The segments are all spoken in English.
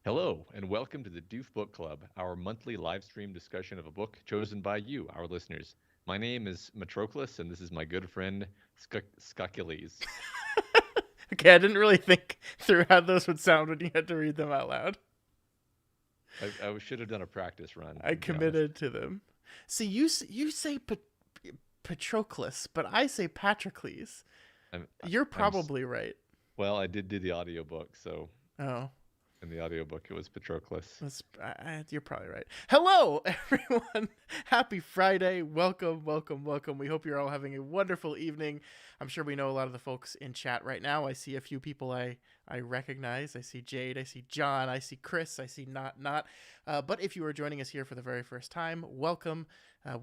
Hello, and welcome to the Doof Book Club, our monthly live stream discussion of a book chosen by you, our listeners. My name is Patroclus, and this is my good friend Achilles. Okay, I didn't really think through how those would sound when you had to read them out loud. I should have done a practice run, I to be honest. committed to them. See, you say Patroclus, but I say Patroclus. I'm, You're I'm, probably right. well, I did do the audiobook, so Oh, in the audiobook it was Patroclus. you're probably right. Hello, everyone. Happy Friday. Welcome, welcome, welcome. We hope you're all having a wonderful evening. I'm sure we know a lot of the folks in chat right now. I see a few people I recognize. I see Jade. I see John. I see Chris. I see Not. But if you are joining us here for the very first time, welcome.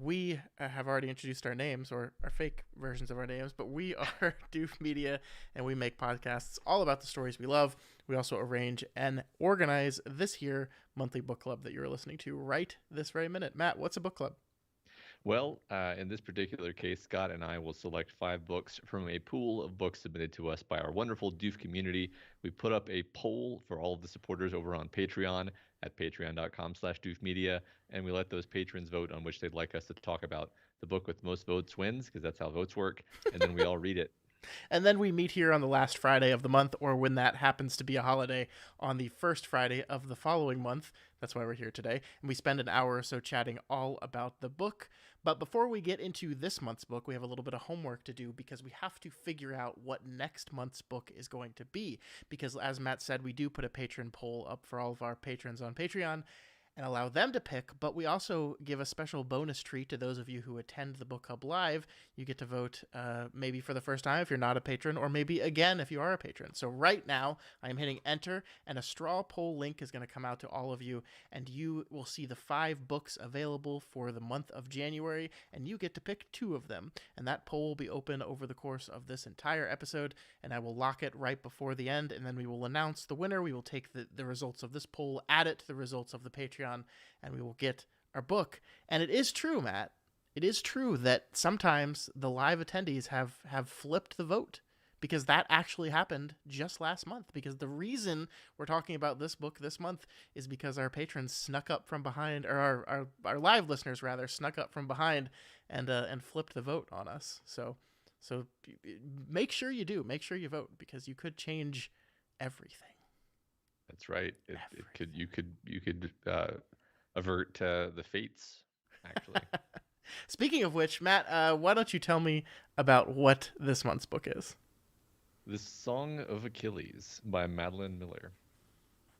We have already introduced our names, or our fake versions of our names, but we are Doof Media, and we make podcasts all about the stories we love. We also arrange and organize this here monthly book club that you're listening to right this very minute. Matt, what's a book club? Well, in this particular case, Scott and I will select 5 books from a pool of books submitted to us by our wonderful Doof community. We put up a poll for all of the supporters over on Patreon at patreon.com/doofmedia, and we let those patrons vote on which they'd like us to talk about. The book with most votes wins, because that's how votes work, and then we all read it. And then we meet here on the last Friday of the month, or when that happens to be a holiday, on the first Friday of the following month. That's why we're here today. And we spend an hour or so chatting all about the book. But before we get into this month's book, we have a little bit of homework to do because we have to figure out what next month's book is going to be. Because as Matt said, we do put a patron poll up for all of our patrons on Patreon and allow them to pick, but we also give a special bonus treat to those of you who attend the book club live. You get to vote maybe for the first time if you're not a patron, or maybe again if you are a patron. So right now I'm hitting enter, and a straw poll link is going to come out to all of you, and you will see the 5 books available for the month of January, and you get to pick 2 of them. And that poll will be open over the course of this entire episode, and I will lock it right before the end, and then we will announce the winner. We will take the results of this poll, add it to the results of the Patreon, and we will get our book. And it is true, Matt. It is true that sometimes the live attendees have flipped the vote, because that actually happened just last month. Because the reason we're talking about this book this month is because our patrons snuck up from behind, or our live listeners rather snuck up from behind and flipped the vote on us. So make sure you do. Make sure you vote, because you could change everything. That's right. You could avert the fates, actually. Speaking of which, Matt, why don't you tell me about what this month's book is? The Song of Achilles by Madeline Miller.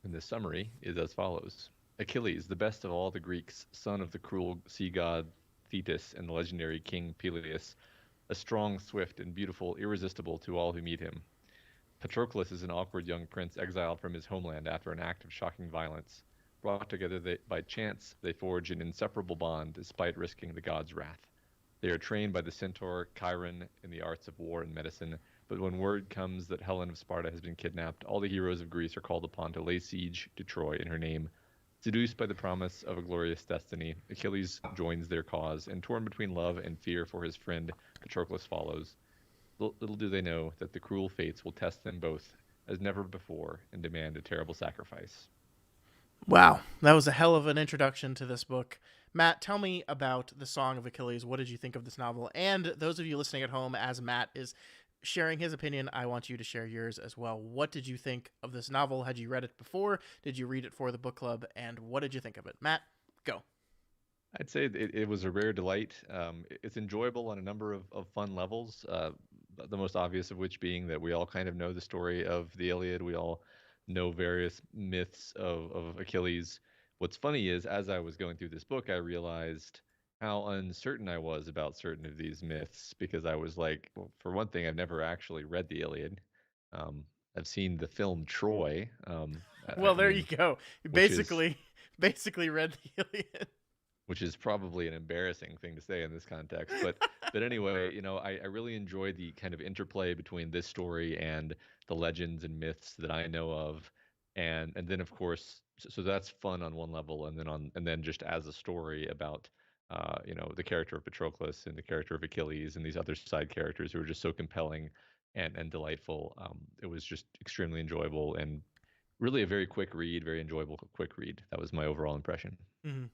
And the summary is as follows. Achilles, the best of all the Greeks, son of the cruel sea god Thetis and the legendary king Peleus, a strong, swift, and beautiful, irresistible to all who meet him. Patroclus is an awkward young prince exiled from his homeland after an act of shocking violence. Brought together by chance, they forge an inseparable bond despite risking the god's wrath. They are trained by the centaur Chiron in the arts of war and medicine, but when word comes that Helen of Sparta has been kidnapped, all the heroes of Greece are called upon to lay siege to Troy in her name. Seduced by the promise of a glorious destiny, Achilles joins their cause, and torn between love and fear for his friend, Patroclus follows. Little do they know that the cruel fates will test them both as never before and demand a terrible sacrifice. Wow, that was a hell of an introduction to this book. Matt, tell me about The Song of Achilles. What did you think of this novel? And those of you listening at home, as Matt is sharing his opinion, I want you to share yours as well. What did you think of this novel? Had you read it before? Did you read it for the book club? And what did you think of it? Matt, go. I'd say it was a rare delight. It's enjoyable on a number of fun levels, the most obvious of which being that we all kind of know the story of the Iliad. We all know various myths of Achilles. What's funny is, as I was going through this book, I realized how uncertain I was about certain of these myths, because I was like, well, for one thing, I've never actually read the Iliad. Um, I've seen the film Troy. Well, I there you mean, go. which is Basically read the Iliad. which is probably an embarrassing thing to say in this context. But anyway, I really enjoy the kind of interplay between this story and the legends and myths that I know of, and then of course, so that's fun on one level, and then just as a story about the character of Patroclus and the character of Achilles and these other side characters who are just so compelling and delightful. It was just extremely enjoyable, and Really a very quick read, very enjoyable quick read. That was my overall impression. Mm-hmm.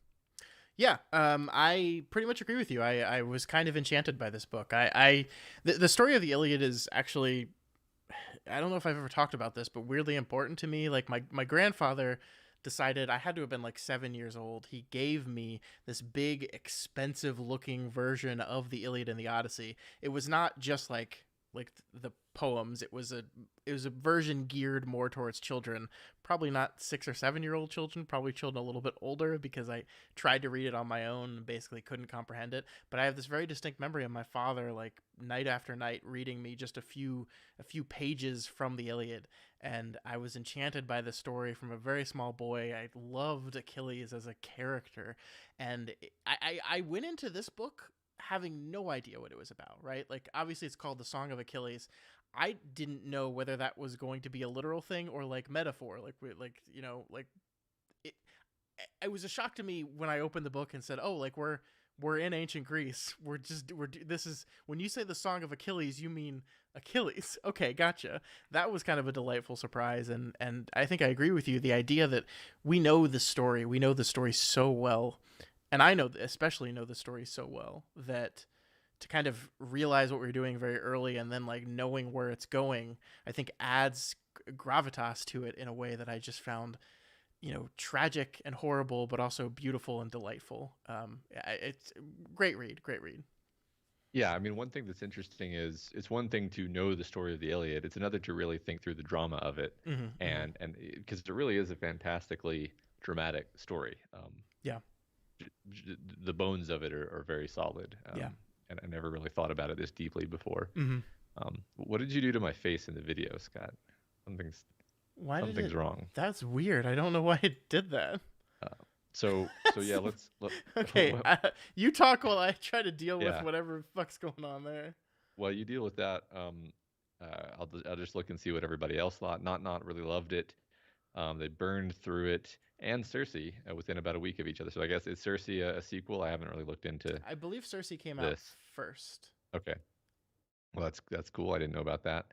Yeah, I pretty much agree with you. I was kind of enchanted by this book. The story of the Iliad is actually, I don't know if I've ever talked about this, but weirdly important to me. Like my grandfather decided, I had to have been like 7 years old. He gave me this big, expensive looking version of the Iliad and the Odyssey. It was not just like the poems. It was a version geared more towards children, probably not 6 or 7 year old children, probably children a little bit older, because I tried to read it on my own and basically couldn't comprehend it. But I have this very distinct memory of my father, like night after night, reading me just a few pages from the Iliad, and I was enchanted by the story from a very small boy. I loved Achilles as a character, and I went into this book having no idea what it was about, right? Like, obviously it's called the Song of Achilles. I didn't know whether that was going to be a literal thing or like metaphor, like it. It was a shock to me when I opened the book and said, "Oh, like we're in ancient Greece. This is when you say the Song of Achilles, you mean Achilles." Okay, gotcha. That was kind of a delightful surprise, and I think I agree with you. The idea that we know the story so well, and especially know the story so well, that to kind of realize what we're doing very early and then like knowing where it's going, I think adds gravitas to it in a way that I just found, tragic and horrible, but also beautiful and delightful. It's great read, great read. Yeah, I mean, one thing that's interesting is it's one thing to know the story of the Iliad. It's another to really think through the drama of it, Mm-hmm, mm-hmm. and because it really is a fantastically dramatic story. Yeah, The bones of it are very solid, yeah. and I never really thought about it this deeply before. Mm-hmm. What did you do to my face in the video, Scott? Something's Why did something's it? wrong. That's weird. I don't know why it did that. Uh, so yeah, let Okay, you talk while I try to deal with yeah. whatever the fuck's going on there. While you deal with that, I'll just look and see what everybody else thought. Not really loved it. They burned through it, and Cersei within about a week of each other. So I guess is Cersei a sequel? I haven't really looked into I believe Cersei came out this. first. Okay, well that's cool. I didn't know about that.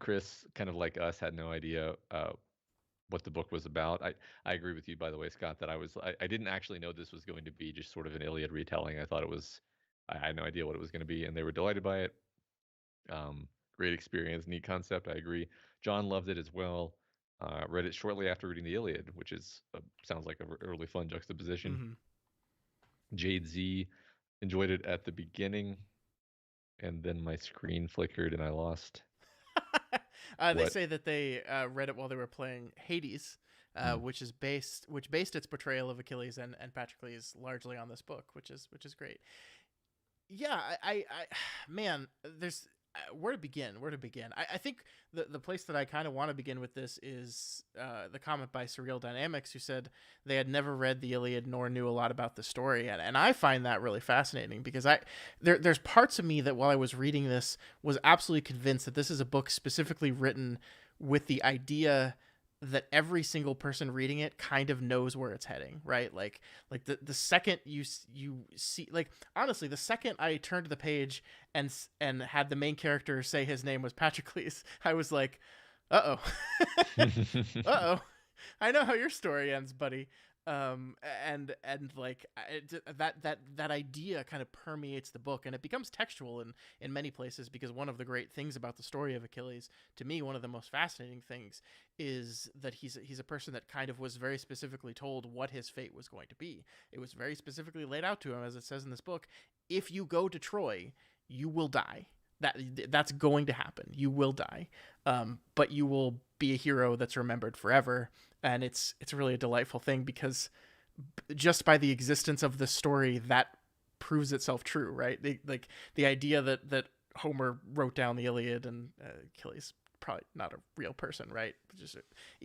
Chris, kind of like us, had no idea what the book was about. I agree with you, by the way, Scott, that I didn't actually know this was going to be just sort of an Iliad retelling. I thought it was I had no idea what it was going to be, and they were delighted by it. Great experience, neat concept. I agree. John loved it as well. Read it shortly after reading the Iliad, which is sounds like a really fun juxtaposition. Mm-hmm. Jade Z enjoyed it at the beginning, and then my screen flickered and I lost They what. say that they read it while they were playing Hades, Hmm. which based its portrayal of Achilles and Patroclus largely on this book, which is great. Yeah, man, there's where to begin. Where to begin? I think the place that I kind of want to begin with this is the comment by Surreal Dynamics, who said they had never read the Iliad nor knew a lot about the story, and I find that really fascinating, because there's parts of me that while I was reading this was absolutely convinced that this is a book specifically written with the idea that every single person reading it kind of knows where it's heading, right? Like the second you see, like, honestly, the second I turned to the page and had the main character say his name was Patroclus, I was like, uh oh, uh oh, I know how your story ends, buddy. And like that idea kind of permeates the book, and it becomes textual in many places, because one of the great things about the story of Achilles, to me, one of the most fascinating things, is that he's a person that kind of was very specifically told what his fate was going to be. It was very specifically laid out to him, as it says in this book: if you go to Troy, you will die. That's going to happen. You will die, but you will be a hero that's remembered forever. And it's really a delightful thing, because just by the existence of the story, that proves itself true, right? Like the idea that Homer wrote down the Iliad, and Achilles probably not a real person, right? Just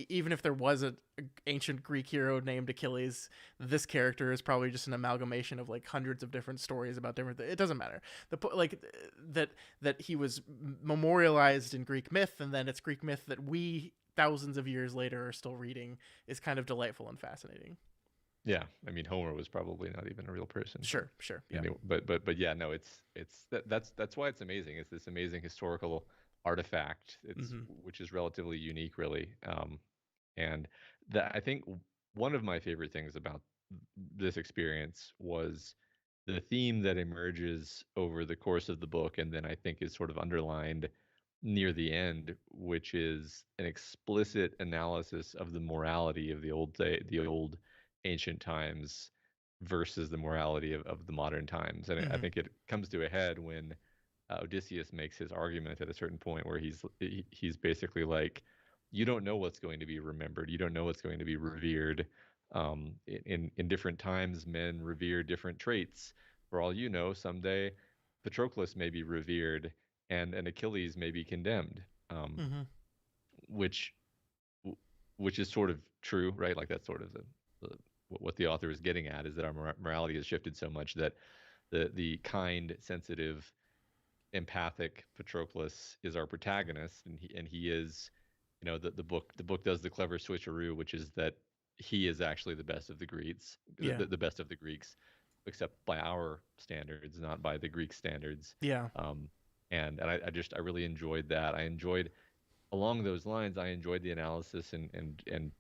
even if there was a ancient Greek hero named Achilles, this character is probably just an amalgamation of like hundreds of different stories about different things. It doesn't matter. Like that he was memorialized in Greek myth, and then it's Greek myth that we thousands of years later are still reading, is kind of delightful and fascinating. Yeah, I mean Homer was probably not even a real person, but Sure, yeah. anyway, but yeah, no, that's why it's amazing. It's this amazing historical artifact. It's Mm-hmm. which is relatively unique, really. And that, I think, one of my favorite things about this experience was the theme that emerges over the course of the book, and then I think is sort of underlined near the end, which is an explicit analysis of the morality of the old ancient times versus the morality of the modern times. And I Mm-hmm. think it comes to a head when Odysseus makes his argument at a certain point where he's basically like, you don't know what's going to be remembered. You don't know what's going to be revered. In different times, men revere different traits. For all you know, someday Patroclus may be revered, and Achilles may be condemned, Mm-hmm. which which is sort of true, right? Like that's sort of the what the author is getting at is that our morality has shifted so much that the kind, sensitive, empathic Patroclus is our protagonist, and he is, the book does the clever switcheroo, which is that he is actually the best of the Greeks, Yeah. the best of the Greeks, except by our standards, not by the Greek standards. Yeah. Um, and I really enjoyed that. I enjoyed along those lines. I enjoyed the analysis and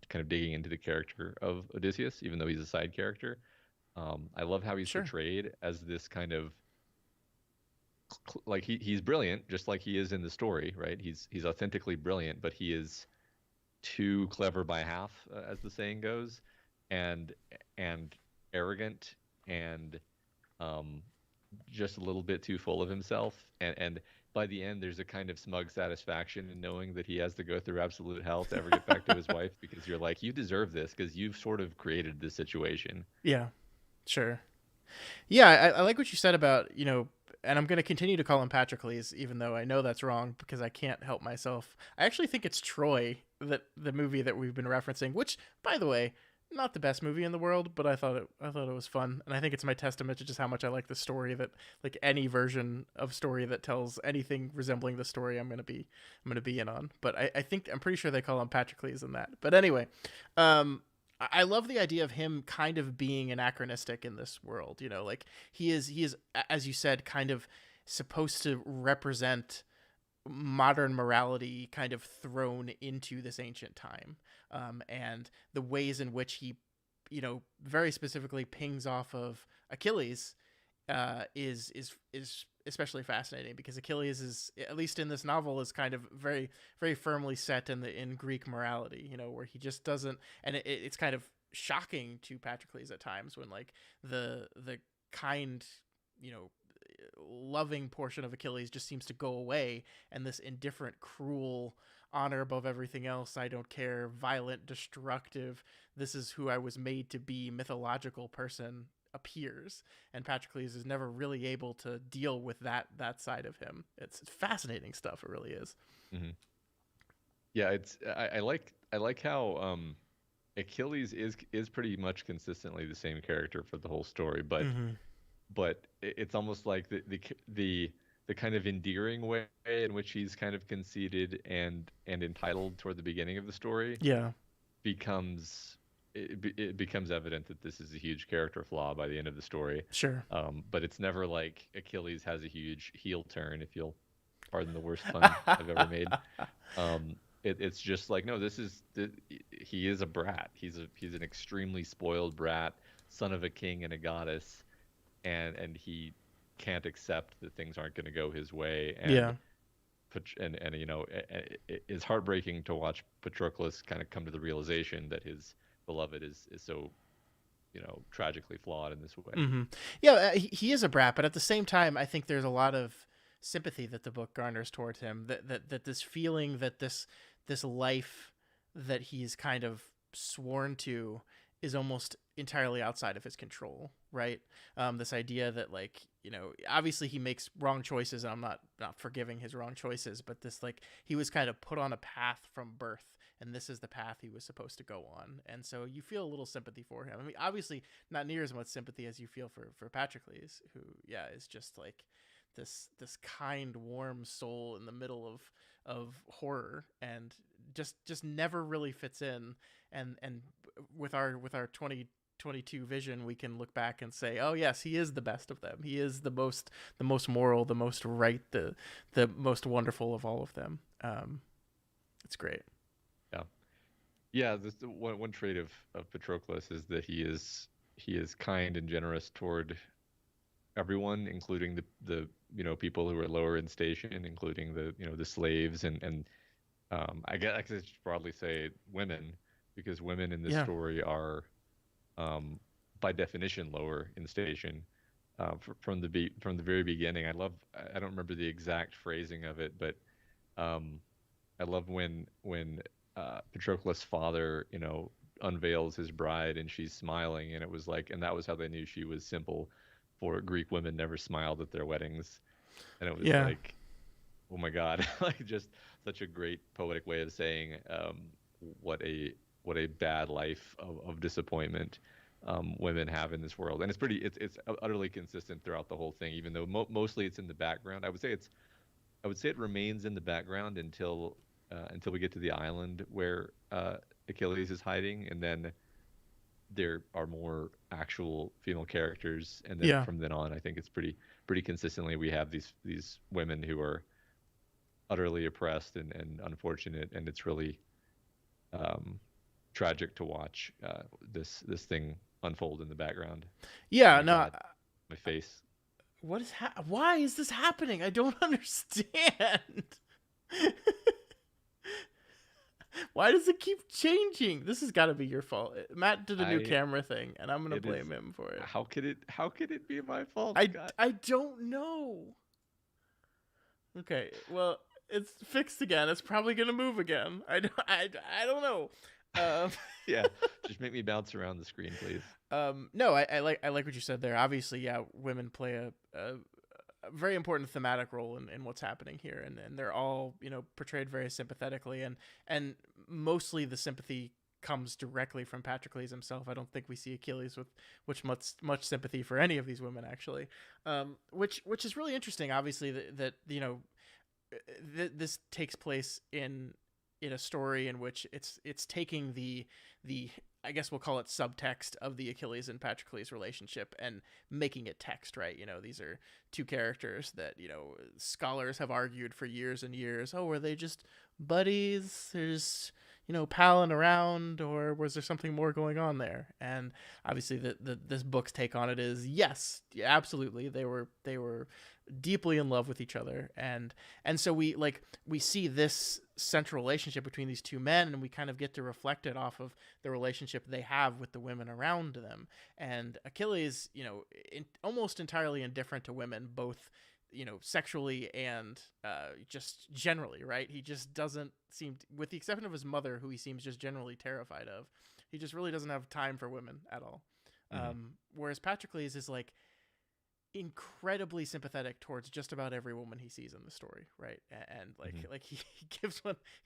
kind of digging into the character of Odysseus, even though he's a side character. I love how he's Sure. portrayed as this kind of like he's brilliant, just like he is in the story, right? He's authentically brilliant, but he is too clever by half, as the saying goes, and and arrogant and um, just a little bit too full of himself. And by the end, there's a kind of smug satisfaction in knowing that he has to go through absolute hell to ever get back to his wife, because you're like, you deserve this because you've sort of created this situation. Yeah. Sure. Yeah, I like what you said about, and I'm going to continue to call him Patroclus, even though I know that's wrong because I can't help myself. I actually think it's Troy, that the movie that we've been referencing, which, by the way, not the best movie in the world, but I thought it was fun, and I think it's my testament to just how much I like the story. That like any version of story that tells anything resembling the story, I'm gonna be in on. But I think I'm pretty sure they call him Patroclus in that. But anyway, I love the idea of him kind of being anachronistic in this world. Like he is, as you said, kind of supposed to represent modern morality kind of thrown into this ancient time, and the ways in which he, very specifically pings off of Achilles, is especially fascinating because Achilles is, at least in this novel, is kind of very very firmly set in Greek morality. Where he just doesn't, and it's kind of shocking to Patroclus at times when like the kind, you know loving portion of Achilles just seems to go away, and this indifferent, cruel, honor above everything else, I don't care, violent, destructive, this is who I was made to be, mythological person appears, and Patroclus is never really able to deal with that side of him. It's fascinating stuff. It really is. Hmm. Yeah, I like how Achilles is pretty much consistently the same character for the whole story, but Mm-hmm. it's almost like the kind of endearing way in which he's kind of conceited and entitled toward the beginning of the story Yeah. becomes it becomes evident that this is a huge character flaw by the end of the story. Sure. But it's never like Achilles has a huge heel turn, if you'll pardon the worst pun I've ever made. It's just like, no, he is a brat. He's an extremely spoiled brat, son of a king and a goddess, and he can't accept that things aren't going to go his way. Yeah. And it's heartbreaking to watch Patroclus kind of come to the realization that his beloved is so, tragically flawed in this way. Mm-hmm. Yeah, he is a brat, but at the same time, I think there's a lot of sympathy that the book garners towards him. That this feeling that this life that he's kind of sworn to is almost entirely outside of his control, right? This idea that, like, obviously he makes wrong choices, and I'm not forgiving his wrong choices, but this, like, he was kind of put on a path from birth, and this is the path he was supposed to go on. And so you feel a little sympathy for him. I mean, obviously not near as much sympathy as you feel for Patroclus, who, yeah, is just like this kind, warm soul in the middle of horror, and just never really fits in. And with our 2022 vision, we can look back and say, oh yes, he is the best of them. He is the most moral, the most right, the most wonderful of all of them. It's great. Yeah. Yeah, the one trait of Patroclus is that he is kind and generous toward everyone, including the people who are lower in station, including the slaves and I guess I could just broadly say women, because women in this Yeah. story are um, by definition lower in station. From the very beginning, I don't remember the exact phrasing of it, but um, I love when Patroclus' father, unveils his bride and she's smiling, and it was like, and that was how they knew she was simple, for Greek women never smiled at their weddings, and it was Yeah. like, oh my God, like just such a great poetic way of saying what a what a bad life of disappointment women have in this world, and it's utterly consistent throughout the whole thing, even though mostly it's in the background. I would say it remains in the background until we get to the island where Achilles is hiding, and then there are more actual female characters, and then Yeah. from then on, I think it's pretty consistently we have these women who are utterly oppressed and unfortunate, and it's really um, tragic to watch this thing unfold in the background. Oh Yeah. my No. God, my face. Why is this happening? I don't understand. Why does it keep changing? This has got to be your fault. Matt did a new I camera thing, and I'm gonna It is. blame him for it. How could it be my fault, I Scott? I don't know. Okay, well, it's fixed again. It's probably gonna move again. I don't know. Um, Yeah, just make me bounce around the screen, please. no, I like what you said there. Obviously, yeah, women play a very important thematic role in what's happening here, and they're all portrayed very sympathetically, and mostly the sympathy comes directly from Patroclus himself. I don't think we see Achilles with much sympathy for any of these women actually, which is really interesting. Obviously, that this takes place in a story in which it's taking the I guess we'll call it subtext of the Achilles and Patroclus relationship and making it text, right? These are two characters that, scholars have argued for years and years. Oh, were they just buddies? They're just, palling around, or was there something more going on there? And obviously this book's take on it is yes, yeah, absolutely. They were deeply in love with each other, and so we see this central relationship between these two men, and we kind of get to reflect it off of the relationship they have with the women around them. And Achilles, almost entirely indifferent to women, both sexually and just generally, right? He just doesn't seem with the exception of his mother, who he seems just generally terrified of, he just really doesn't have time for women at all. Hmm. Whereas Patroclus is like incredibly sympathetic towards just about every woman he sees in the story, right? And Hmm. like he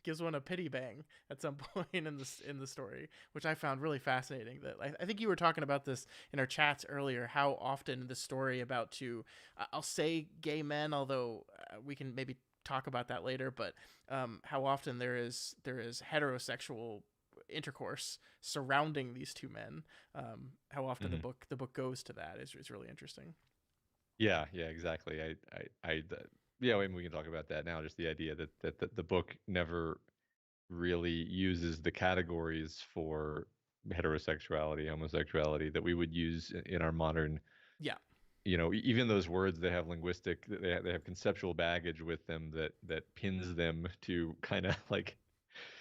gives one a pity bang at some point in the story, which I found really fascinating. That I think you were talking about this in our chats earlier, how often the story about two, I'll say gay men, although we can maybe talk about that later, but how often there is heterosexual intercourse surrounding these two men. How often the Hmm. book goes to that is really interesting. Yeah, yeah, exactly. Yeah, I mean, we can talk about that now. Just the idea that the book never really uses the categories for heterosexuality, homosexuality that we would use in our modern, Yeah. even those words, they have they have conceptual baggage with them that pins them to kind of like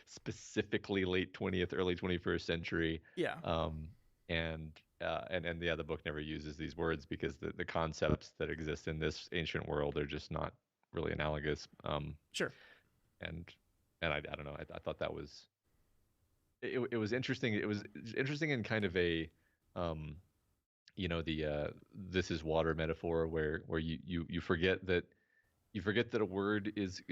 specifically late 20th, early 21st century. Yeah. Um, and yeah, the book never uses these words because the concepts that exist in this ancient world are just not really analogous. Sure. And I don't know. I thought that was it was interesting. It was interesting in kind of a um, the this is water metaphor where you forget that a word is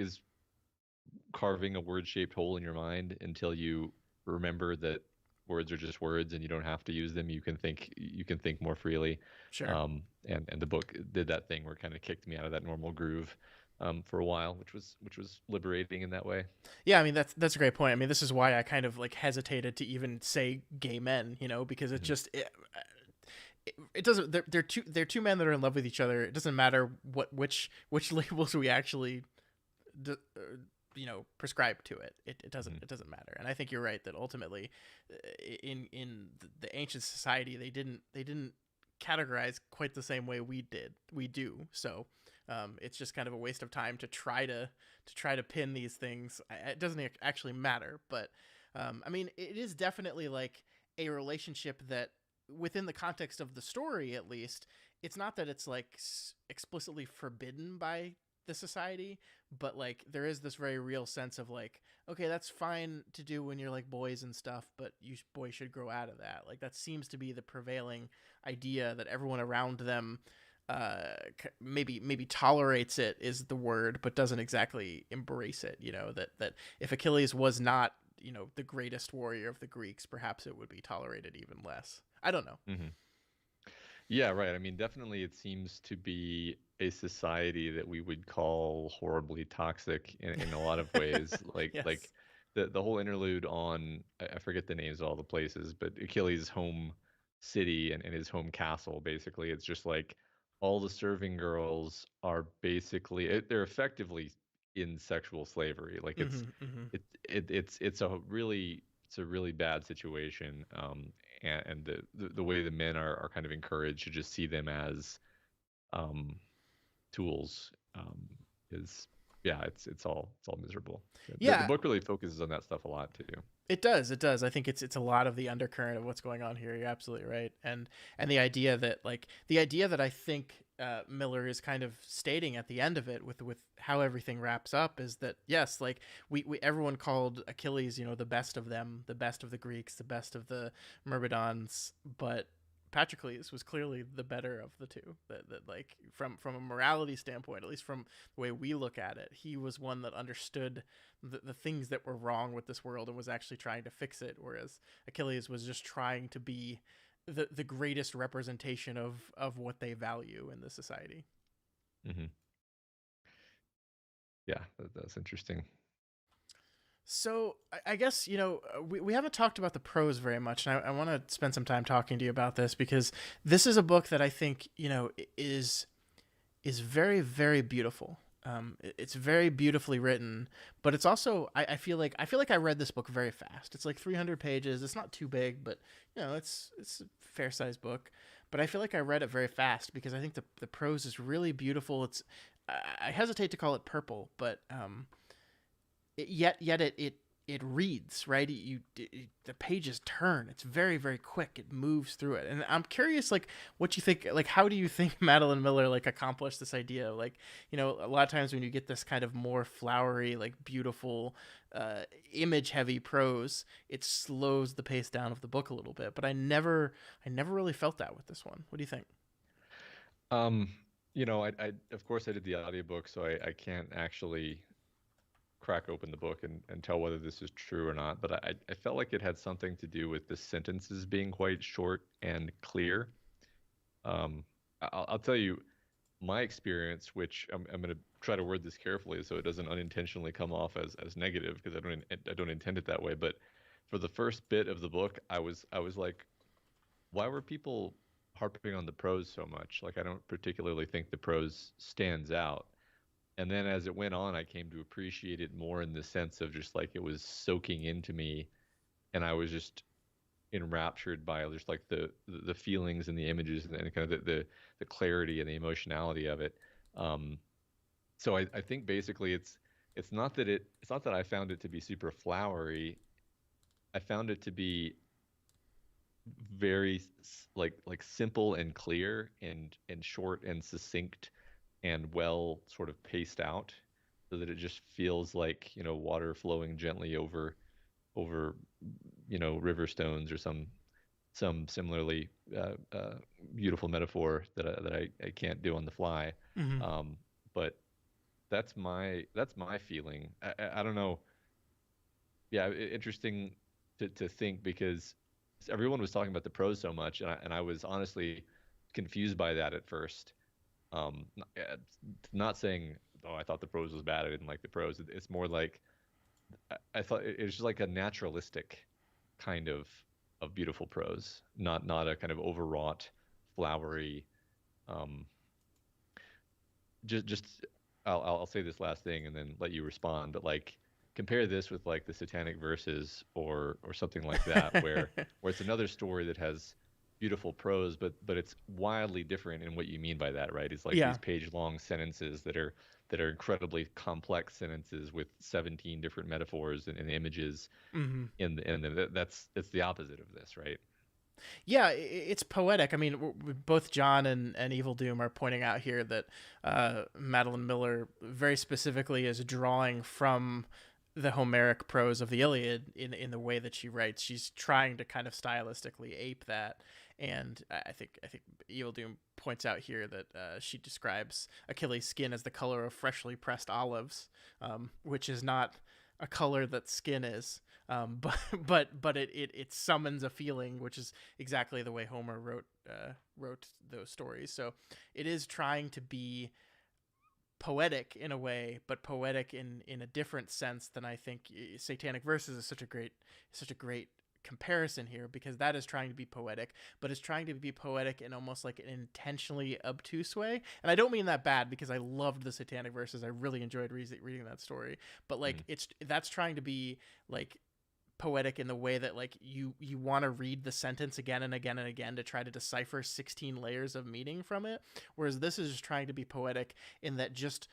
carving a word shaped hole in your mind until you remember that words are just words and you don't have to use them. You can think more freely. Sure. And the book did that thing where it kind of kicked me out of that normal groove for a while, which was liberating in that way. Yeah, I mean that's a great point. I mean, this is why I kind of like hesitated to even say gay men, because it Hmm. just it doesn't they're two men that are in love with each other. It doesn't matter which labels we actually d- prescribed to it. It doesn't matter. And I think you're right that ultimately, in the ancient society, they didn't categorize quite the same way we do. So it's just kind of a waste of time to try to pin these things. It doesn't actually matter, but I mean, it is definitely like a relationship that, within the context of the story at least, it's not that it's like explicitly forbidden by the society, but like there is this very real sense of like, okay, that's fine to do when you're like boys and stuff, but you boys should grow out of that. Like that seems to be the prevailing idea, that everyone around them maybe tolerates it is the word, but doesn't exactly embrace it. That if Achilles was not, the greatest warrior of the Greeks, perhaps it would be tolerated even less. I don't know. Hmm. Yeah, right. I mean, definitely it seems to be a society that we would call horribly toxic in a lot of ways. Like Yes. the whole interlude on, I forget the names of all the places, but Achilles' home city and his home castle, basically, it's just like all the serving girls are basically they're effectively in sexual slavery. Like Mm-hmm, mm-hmm. it's a really bad situation. And the way the men are kind of encouraged to just see them as um, tools is yeah, it's all miserable. The Yeah, book really focuses on that stuff a lot too. it does. I think it's a lot of the undercurrent of what's going on here. You're absolutely right. And the idea that I think Miller is kind of stating at the end of it, with how everything wraps up, is that yes, like we everyone called Achilles, the best of them, the best of the Greeks, the best of the Myrmidons, but Patroclus was clearly the better of the two. That like from a morality standpoint, at least from the way we look at it, he was one that understood the things that were wrong with this world and was actually trying to fix it, whereas Achilles was just trying to be the greatest representation of what they value in the society. Hmm. Yeah, that's interesting. So I guess we haven't talked about the prose very much, and I want to spend some time talking to you about this, because this is a book that I think is very, very beautiful. It's very beautifully written, but it's also I feel like I read this book very fast. It's like 300 pages. It's not too big, but it's a fair sized book. But I feel like I read it very fast because I think the prose is really beautiful. I hesitate to call it purple, but yet it reads right. The pages turn. It's very, very quick. It moves through it, and I'm curious, like, what you think. Like, how do you think Madeline Miller like accomplished this idea? Like, a lot of times when you get this kind of more flowery, like beautiful, uh, image heavy prose, it slows the pace down of the book a little bit. But I never really felt that with this one. What do you think? Um, I of course I did the audiobook, so I can't actually crack open the book and tell whether this is true or not. But I felt like it had something to do with the sentences being quite short and clear. Um, I'll tell you my experience, which I'm going to try to word this carefully so it doesn't unintentionally come off as negative, because I don't intend it that way. But for the first bit of the book, I was like, why were people harping on the prose so much? Like, I don't particularly think the prose stands out. And then as it went on, I came to appreciate it more in the sense of just like it was soaking into me, and I was just enraptured by just like the feelings and the images and kind of the clarity and the emotionality of it. Um, so I think basically it's not that I found it to be super flowery. I found it to be very like simple and clear and short and succinct and well sort of paced out, so that it just feels like water flowing gently over river stones, or some similarly beautiful metaphor that I can't do on the fly. Mm-hmm. But that's my feeling. I don't know. Yeah, interesting to think, because everyone was talking about the prose so much, and I was honestly confused by that at first. Not saying, oh, I thought the prose was bad, I didn't like the prose. It's more like I thought it was just like a naturalistic kind of beautiful prose, not a kind of overwrought, flowery, um, just I'll say this last thing and then let you respond. But like, compare this with like the Satanic Verses or something like that, where it's another story that has beautiful prose, but it's wildly different in what you mean by that, right? It's like Yeah. these page-long sentences that are incredibly complex sentences with 17 different metaphors and images Hmm. that's it's the opposite of this, right? Yeah, it's poetic. I mean, both John and Evil Doom are pointing out here that Madeline Miller very specifically is drawing from the Homeric prose of the Iliad in the way that she writes. She's trying to kind of stylistically ape that, and I think Evil Doom points out here that she describes Achilles' skin as the color of freshly pressed olives, which is not a color that skin is. But it summons a feeling, which is exactly the way Homer wrote those stories. So it is trying to be poetic in a way, but poetic in a different sense than I think Satanic Verses is such a great comparison here, because that is trying to be poetic, but it's trying to be poetic in almost like an intentionally obtuse way. And I don't mean that bad, because I loved the Satanic Verses. I really enjoyed reading that story, but like Mm. that's trying to be like poetic in the way that like you want to read the sentence again and again and again to try to decipher 16 layers of meaning from it, whereas this is just trying to be poetic in that just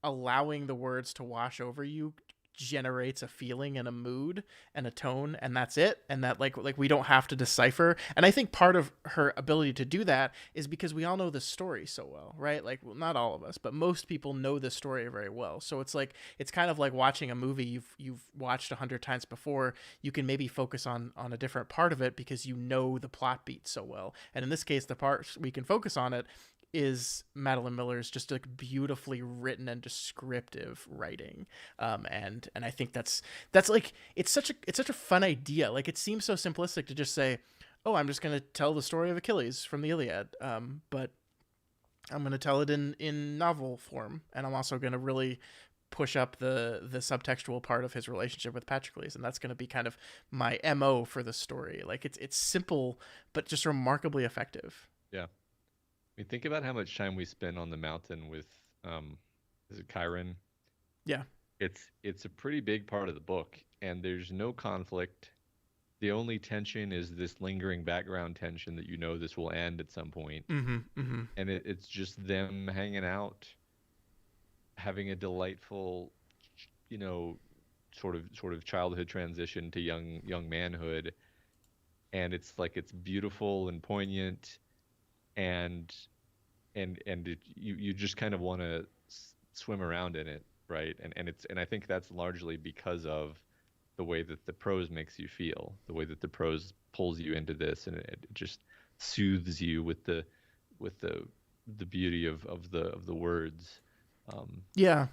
allowing the words to wash over you generates a feeling and a mood and a tone, and that's it. And that like we don't have to decipher. And I think part of her ability to do that is because we all know the story so well, right? Like, well, not all of us, but most people know the story very well. So it's like it's kind of like watching a movie you've watched 100 times before. You can maybe focus on a different part of it because you know the plot beats so well. And in this case, the part we can focus on it is Madeline Miller's just like beautifully written and descriptive writing, and I think that's like it's such a fun idea. Like, it seems so simplistic to just say, "Oh, I'm just gonna tell the story of Achilles from the Iliad," but I'm gonna tell it in novel form, and I'm also gonna really push up the subtextual part of his relationship with Patroclus, and that's going to be kind of my MO for the story. Like, it's simple but just remarkably effective. Yeah. I mean, think about how much time we spend on the mountain with, um, is it Chiron? Yeah. It's a pretty big part of the book, and there's no conflict. The only tension is this lingering background tension that you know this will end at some point, Mm-hmm. Mm-hmm. and it's just them hanging out, having a delightful, you know, sort of childhood transition to young manhood, and it's like it's beautiful and poignant, and you just kind of want to swim around in it, right? And I think that's largely because of the way that the prose makes you feel, the way that the prose pulls you into this, and it just soothes you with the beauty of the words. Um, Yeah.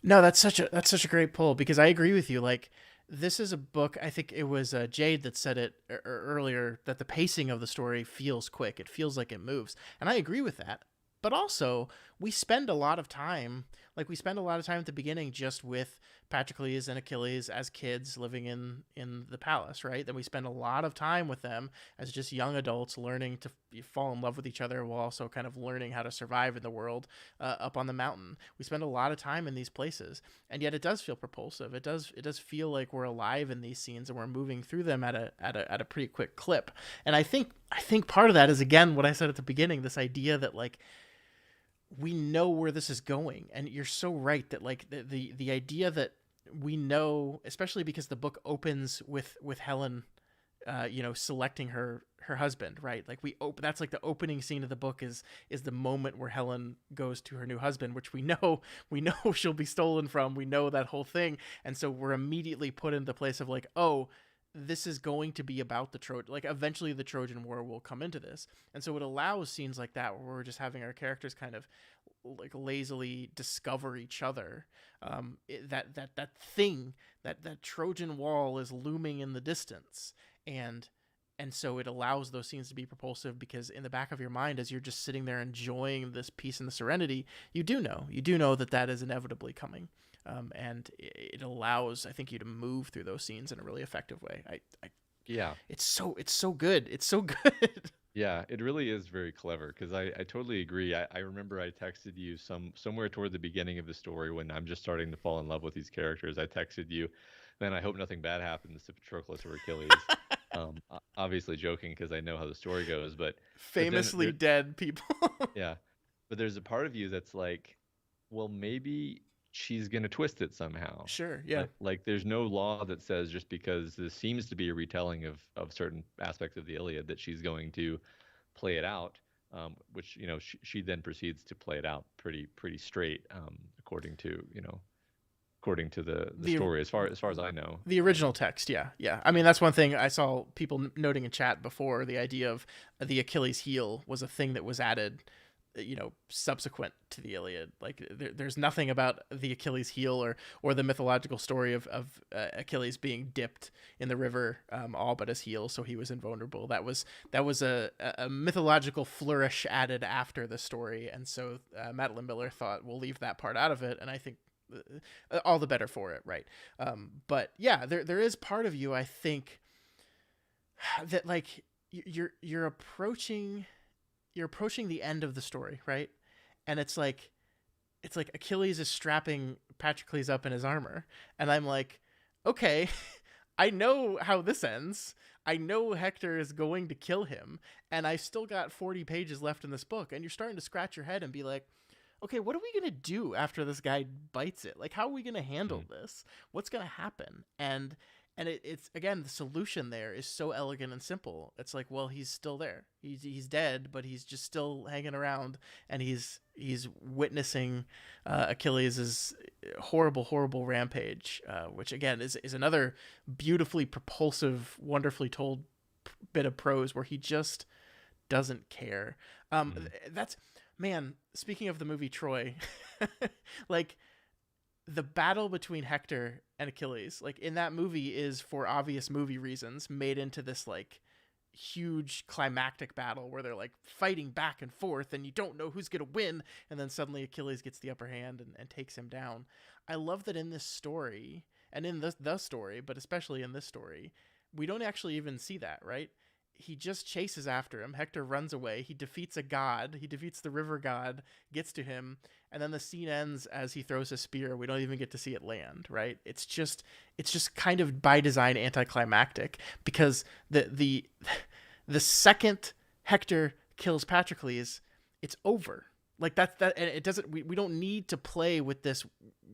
No, that's such a great pull, because I agree with you. Like, this is a book. I think it was Jade that said it earlier, that the pacing of the story feels quick. It feels like it moves, and I agree with that. But also, we spend a lot of time, like we spend a lot of time at the beginning just with Patroclus and Achilles as kids living in the palace, right? Then we spend a lot of time with them as just young adults learning to fall in love with each other, while also kind of learning how to survive in the world up on the mountain. We spend a lot of time in these places, and yet it does feel propulsive. It does feel like we're alive in these scenes, and we're moving through them at a pretty quick clip. And I think part of that is, again, what I said at the beginning, this idea that like we know where this is going. And you're so right that like the idea that we know, especially because the book opens with Helen selecting her husband, right? Like, that's like the opening scene of the book is the moment where Helen goes to her new husband, which we know she'll be stolen from. We know that whole thing. And so we're immediately put in the place of like, oh, this is going to be about the Trojan. Like, eventually the Trojan War will come into this. And so it allows scenes like that, where we're just having our characters kind of like lazily discover each other. That thing, that Trojan wall is looming in the distance. And so it allows those scenes to be propulsive, because in the back of your mind, as you're just sitting there enjoying this peace and the serenity, you do know that is inevitably coming. And it allows, I think, you to move through those scenes in a really effective way. yeah, It's so good. It's so good. Yeah, it really is very clever because I totally agree. I remember I texted you somewhere toward the beginning of the story when I'm just starting to fall in love with these characters. I texted you, man, I hope nothing bad happens to Patroclus or Achilles. Obviously joking because I know how the story goes, but then Famously dead people. yeah, but there's a part of you that's like, well, maybe she's gonna twist it somehow. Sure, yeah. Like there's no law that says just because this seems to be a retelling of certain aspects of the Iliad that she's going to play it out, which she then proceeds to play it out pretty straight, according to the The story as far as I know. the original text, yeah, yeah. I mean, that's one thing I saw people noting in chat before. The idea of the Achilles heel was a thing that was added, subsequent to the Iliad. Like there's nothing about the Achilles heel or the mythological story of Achilles being dipped in the river, all but his heel, so he was invulnerable. That was a mythological flourish added after the story, and so Madeline Miller thought we'll leave that part out of it, and I think all the better for it, right? But yeah, there is part of you, I think, that like you're approaching the end of the story, right? And it's like Achilles is strapping Patroclus up in his armor, and I'm like, okay, I know how this ends. I know Hector is going to kill him, and I still got 40 pages left in this book, and you're starting to scratch your head and be like, okay, what are we going to do after this guy bites it? Like, how are we going to handle Mm, this? What's going to happen? And it's again, the solution there is so elegant and simple. It's like, well, he's still there. He's dead, but he's just still hanging around, and he's witnessing Achilles' horrible rampage, which again is another beautifully propulsive, wonderfully told bit of prose where he just doesn't care. mm, That's man. Speaking of the movie Troy, like the battle between Hector and Achilles, like in that movie, is for obvious movie reasons made into this like huge climactic battle where they're like fighting back and forth and you don't know who's gonna win, and then suddenly Achilles gets the upper hand and takes him down. I love that in this story, and in the story, but especially in this story, we don't actually even see that, right? He just chases after him. Hector runs away. He defeats a god. He defeats the river god, gets to him, and then the scene ends as he throws a spear. We don't even get to see it land, right? It's just kind of by design anticlimactic because the second Hector kills Patroclus, it's over. Like that and it doesn't we don't need to play with this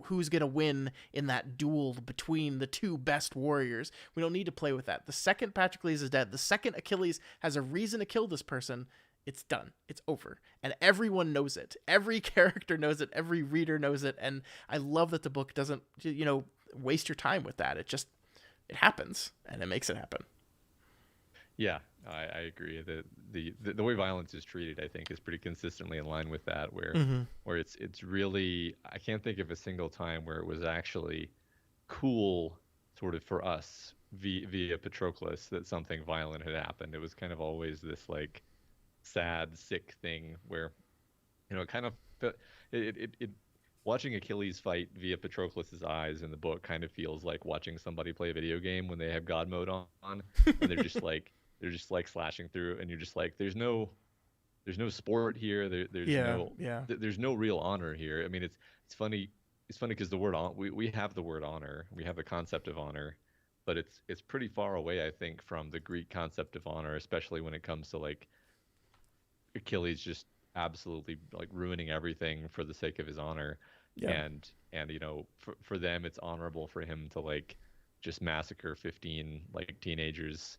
who's going to win in that duel between the two best warriors. We don't need to play with that. The second Patroclus is dead, the second Achilles has a reason to kill this person, it's done. It's over. And everyone knows it. Every character knows it. Every reader knows it. And I love that the book doesn't, waste your time with that. It happens and it makes it happen. yeah, I agree. The way violence is treated, I think, is pretty consistently in line with that, where Mm-hmm. where it's really, I can't think of a single time where it was actually cool, sort of for us via Patroclus, that something violent had happened. It was kind of always this like sad, sick thing where it kind of it watching Achilles fight via Patroclus's eyes in the book kind of feels like watching somebody play a video game when they have God mode on, and they're just like slashing through, and you're just like, there's no sport here. There's Yeah. no Yeah. there's no real honor here. I mean, it's funny. It's funny because the word on we have the word honor. We have the concept of honor, but it's pretty far away, I think, from the Greek concept of honor, especially when it comes to like Achilles just absolutely like ruining everything for the sake of his honor. Yeah. And for them it's honorable for him to like just massacre 15 like teenagers,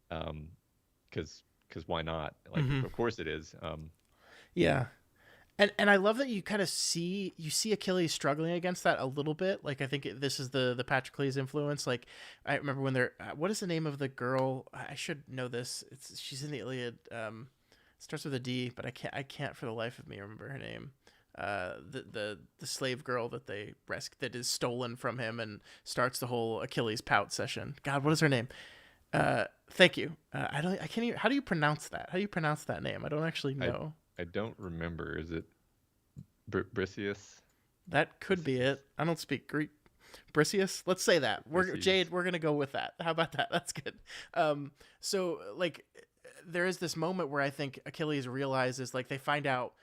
because why not? Like, Mm-hmm. of course it is. Yeah. And I love that you see Achilles struggling against that a little bit. Like I think this is the Patroclus influence. Like I remember when they're what is the name of the girl? I should know this. She's in the Iliad. Starts with a D, but I can't for the life of me remember her name. The slave girl that they rescue, that is stolen from him and starts the whole Achilles pout session. God, what is her name? Thank you. I can't even. How do you pronounce that? How do you pronounce that name? I don't actually I know. I don't remember. Is it Briseus? That could be it. I don't speak Greek. Briseus. Let's say that. We're Briseus. Jade. We're gonna go with that. How about that? That's good. So like there is this moment where I think Achilles realizes, like, they find out,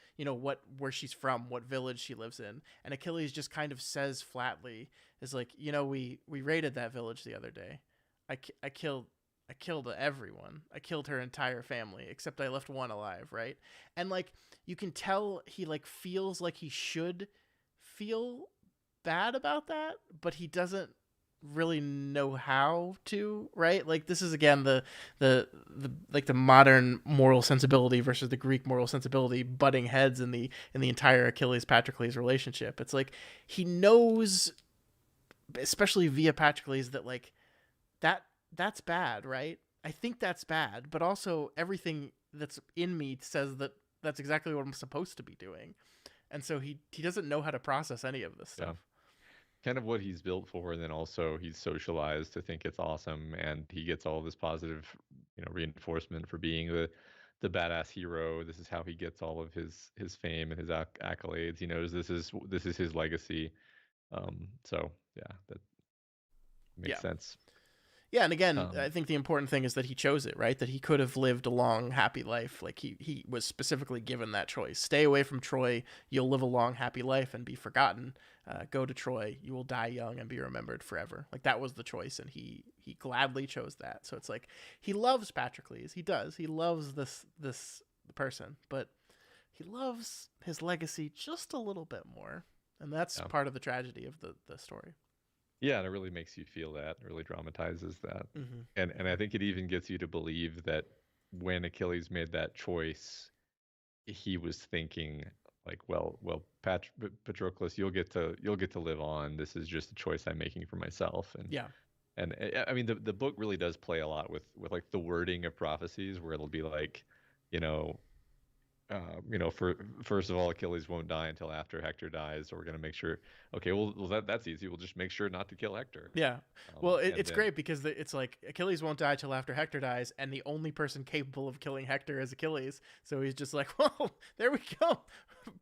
where she's from, what village she lives in, and Achilles just kind of says flatly, is like, we raided that village the other day. I killed I killed everyone. I killed her entire family except I left one alive, right? And like you can tell he like feels like he should feel bad about that, but he doesn't really know how to, right? Like this is again the like the modern moral sensibility versus the Greek moral sensibility butting heads in the entire Achilles Patroclus relationship. It's like he knows, especially via Patroclus, that like that that's bad, right? I think that's bad, but also everything that's in me says that that's exactly what I'm supposed to be doing. And so he doesn't know how to process any of this Yeah. stuff. Kind of what he's built for, and then also he's socialized to think it's awesome, and he gets all this positive, reinforcement for being the badass hero. This is how he gets all of his fame and his accolades. He knows this is his legacy. So yeah, that makes Yeah. sense. Yeah, and again, Um, I think the important thing is that he chose it, right? That he could have lived a long, happy life. Like he was specifically given that choice. Stay away from Troy. You'll live a long, happy life and be forgotten. Go to Troy. You will die young and be remembered forever. Like that was the choice, and he gladly chose that. So it's like he loves Patroclus. He does. He loves this person, but he loves his legacy just a little bit more, and that's yeah. part of the tragedy of the story. Yeah, and it really makes you feel that. It really dramatizes that. Mm-hmm. And I think it even gets you to believe that when Achilles made that choice, he was thinking like, well, Patroclus, you'll get to live on. This is just a choice I'm making for myself. And Yeah. and I mean the book really does play a lot with like the wording of prophecies where it'll be like, you know, for first of all, Achilles won't die until after Hector dies. So we're gonna make sure. Okay, well that's easy. We'll just make sure not to kill Hector. Yeah. Well, And it's then great because it's like Achilles won't die till after Hector dies, and the only person capable of killing Hector is Achilles. So he's just like, well, there we go.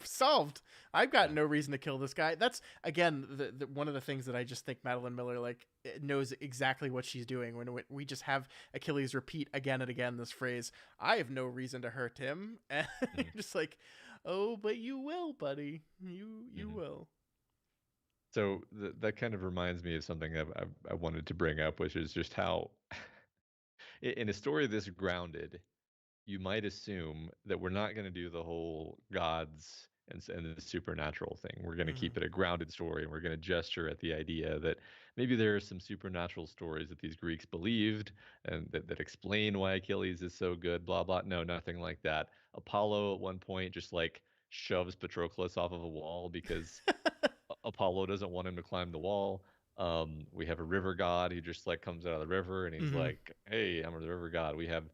Solved. I've got yeah, no reason to kill this guy. That's, again, one of the things that I just think Madeline Miller, like, knows exactly what she's doing when we just have Achilles repeat again and again this phrase, I have no reason to hurt him. And you're mhm, just like, oh, but you will, buddy. You mhm. will. So that kind of reminds me of something I wanted to bring up, which is just how in a story this grounded, you might assume that we're not going to do the whole gods and the supernatural thing. We're going to Mm-hmm. keep it a grounded story, and we're going to gesture at the idea that maybe there are some supernatural stories that these Greeks believed and that explain why Achilles is so good, blah, blah. No, nothing like that. Apollo at one point just like shoves Patroclus off of a wall because Apollo doesn't want him to climb the wall. We have a river god who just like comes out of the river and he's Mm-hmm. like, "Hey, I'm the river god." We have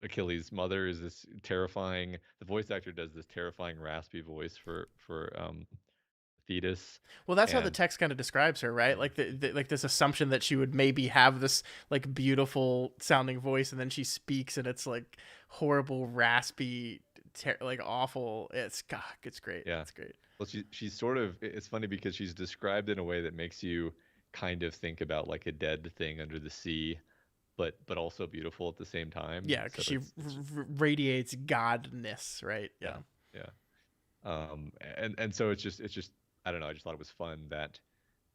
Achilles' mother is this terrifying. The voice actor does this terrifying raspy voice for Thetis, Well, that's how the and text kind of describes her, right? yeah, Like like this assumption that she would maybe have this like beautiful sounding voice, and then she speaks, and it's like horrible, raspy, like awful. It's God, it's great. yeah. It's great. Well, she's sort of. It's funny because she's described in a way that makes you kind of think about like a dead thing under the sea, but also beautiful at the same time. Yeah, So because she it's radiates godness, right? yeah, Yeah. yeah. And so it's just I don't know. I just thought it was fun that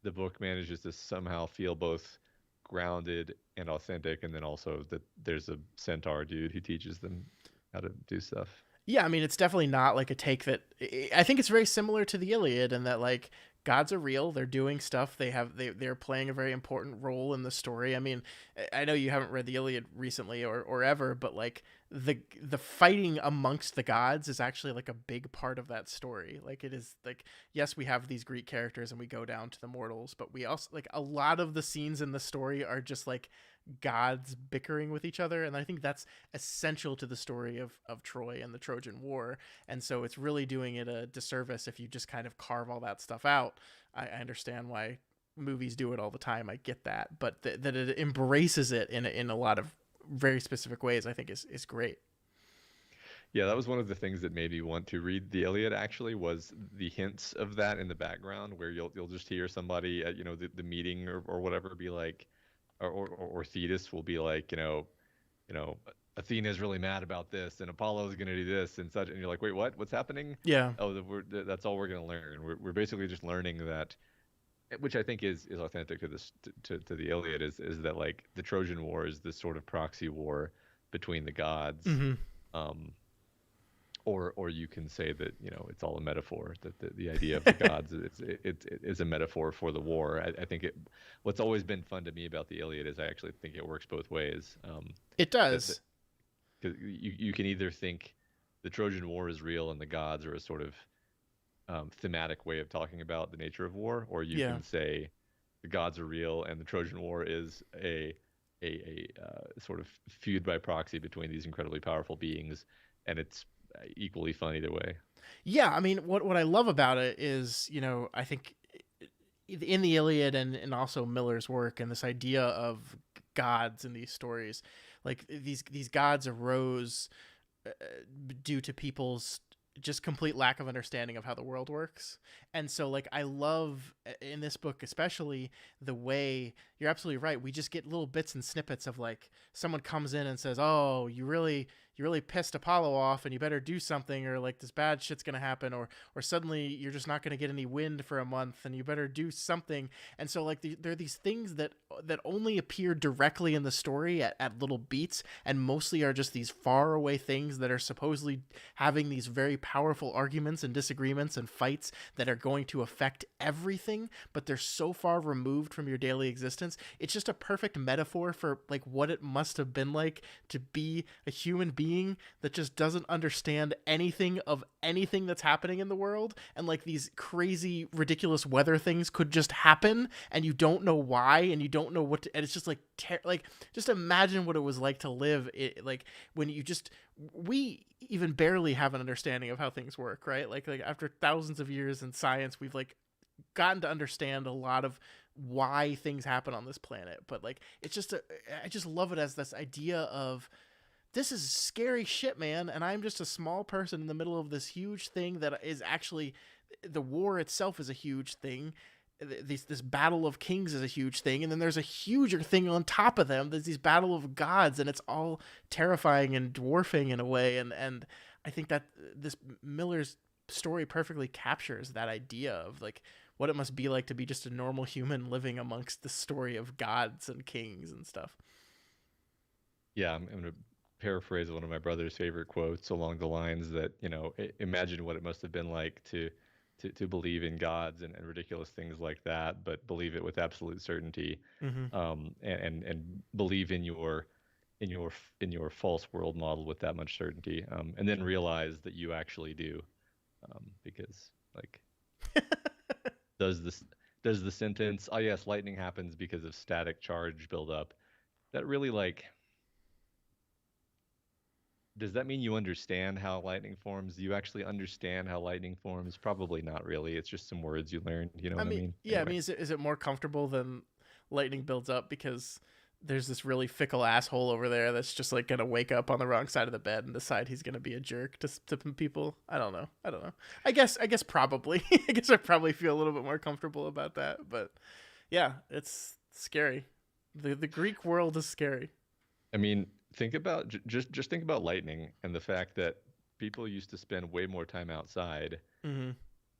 the book manages to somehow feel both grounded and authentic, and then also that there's a centaur dude who teaches them how to do stuff. Yeah, I mean, it's definitely not like a take that I think it's very similar to the Iliad in that like gods are real, they're doing stuff, they're playing a very important role in the story. I mean, I know you haven't read the Iliad recently or ever, but like the fighting amongst the gods is actually like a big part of that story. Like it is like yes, we have these Greek characters and we go down to the mortals, but we also like a lot of the scenes in the story are just like gods bickering with each other, and I think that's essential to the story of Troy and the Trojan War. And so it's really doing it a disservice if you just kind of carve all that stuff out. I understand why movies do it all the time. I get that, but that it embraces it in a lot of very specific ways, I think is great. Yeah, that was one of the things that made me want to read the Iliad. Actually, was the hints of that in the background, where you'll just hear somebody at the meeting or whatever be like, or Thetis will be like, you know, Athena is really mad about this, and Apollo is going to do this and such, and you're like, wait, what? What's happening? Yeah. Oh, that's all we're going to learn. We're basically just learning that, which I think is authentic to this to the Iliad, is that like the Trojan War is this sort of proxy war between the gods. Mm-hmm. Um, or you can say that it's all a metaphor, that the idea of the gods it is a metaphor for the war. I think what's always been fun to me about the Iliad is I actually think it works both ways. It That does. 'cause you can either think the Trojan War is real and the gods are a sort of thematic way of talking about the nature of war, or you Yeah. can say the gods are real and the Trojan War is a sort of feud by proxy between these incredibly powerful beings, and it's equally fun either way. Yeah, I mean, what I love about it is, I think in the Iliad and also Miller's work and this idea of gods in these stories, like these gods arose uh, due to people's just complete lack of understanding of how the world works. And so like I love in this book especially the way you're absolutely right. We just get little bits and snippets of like someone comes in and says, "Oh, you really pissed Apollo off and you better do something, or like this bad shit's going to happen, or suddenly you're just not going to get any wind for a month and you better do something." And so like there are these things that only appear directly in the story at little beats, and mostly are just these far away things that are supposedly having these very powerful arguments and disagreements and fights that are going to affect everything, but they're so far removed from your daily existence. It's just a perfect metaphor for like what it must have been like to be a human being that just doesn't understand anything of anything that's happening in the world, and like these crazy ridiculous weather things could just happen and you don't know why, and you don't know what to, and it's just like like just imagine what it was like to live it, like when you just we even barely have an understanding of how things work, right? Like after thousands of years in science, we've like gotten to understand a lot of why things happen on this planet. But like it's just I just love it as this idea of this is scary shit, man, and I'm just a small person in the middle of this huge thing that is actually the war itself is a huge thing. This battle of kings is a huge thing, and then there's a huger thing on top of them. There's these battle of gods, and it's all terrifying and dwarfing in a way. And I think that this Miller's story perfectly captures that idea of like what it must be like to be just a normal human living amongst the story of gods and kings and stuff. Yeah, I'm going to paraphrase one of my brother's favorite quotes along the lines that, imagine what it must have been like to believe in gods and ridiculous things like that, but believe it with absolute certainty, Mm-hmm. and believe in your false world model with that much certainty, and then realize that you actually do, because like does this does the sentence, "Oh yes, lightning happens because of static charge buildup," that really like does that mean you understand how lightning forms? Do you actually understand how lightning forms? Probably not really. It's just some words you learned. You know I what I mean, mean? yeah, I Anyway. mean, is it more comfortable than lightning builds up because there's this really fickle asshole over there that's just like gonna wake up on the wrong side of the bed and decide he's gonna be a jerk to people? I don't know. I don't know. I guess probably. I guess I probably feel a little bit more comfortable about that. But yeah, it's scary. The Greek world is scary. I mean, think about just think about lightning and the fact that people used to spend way more time outside. Mm-hmm.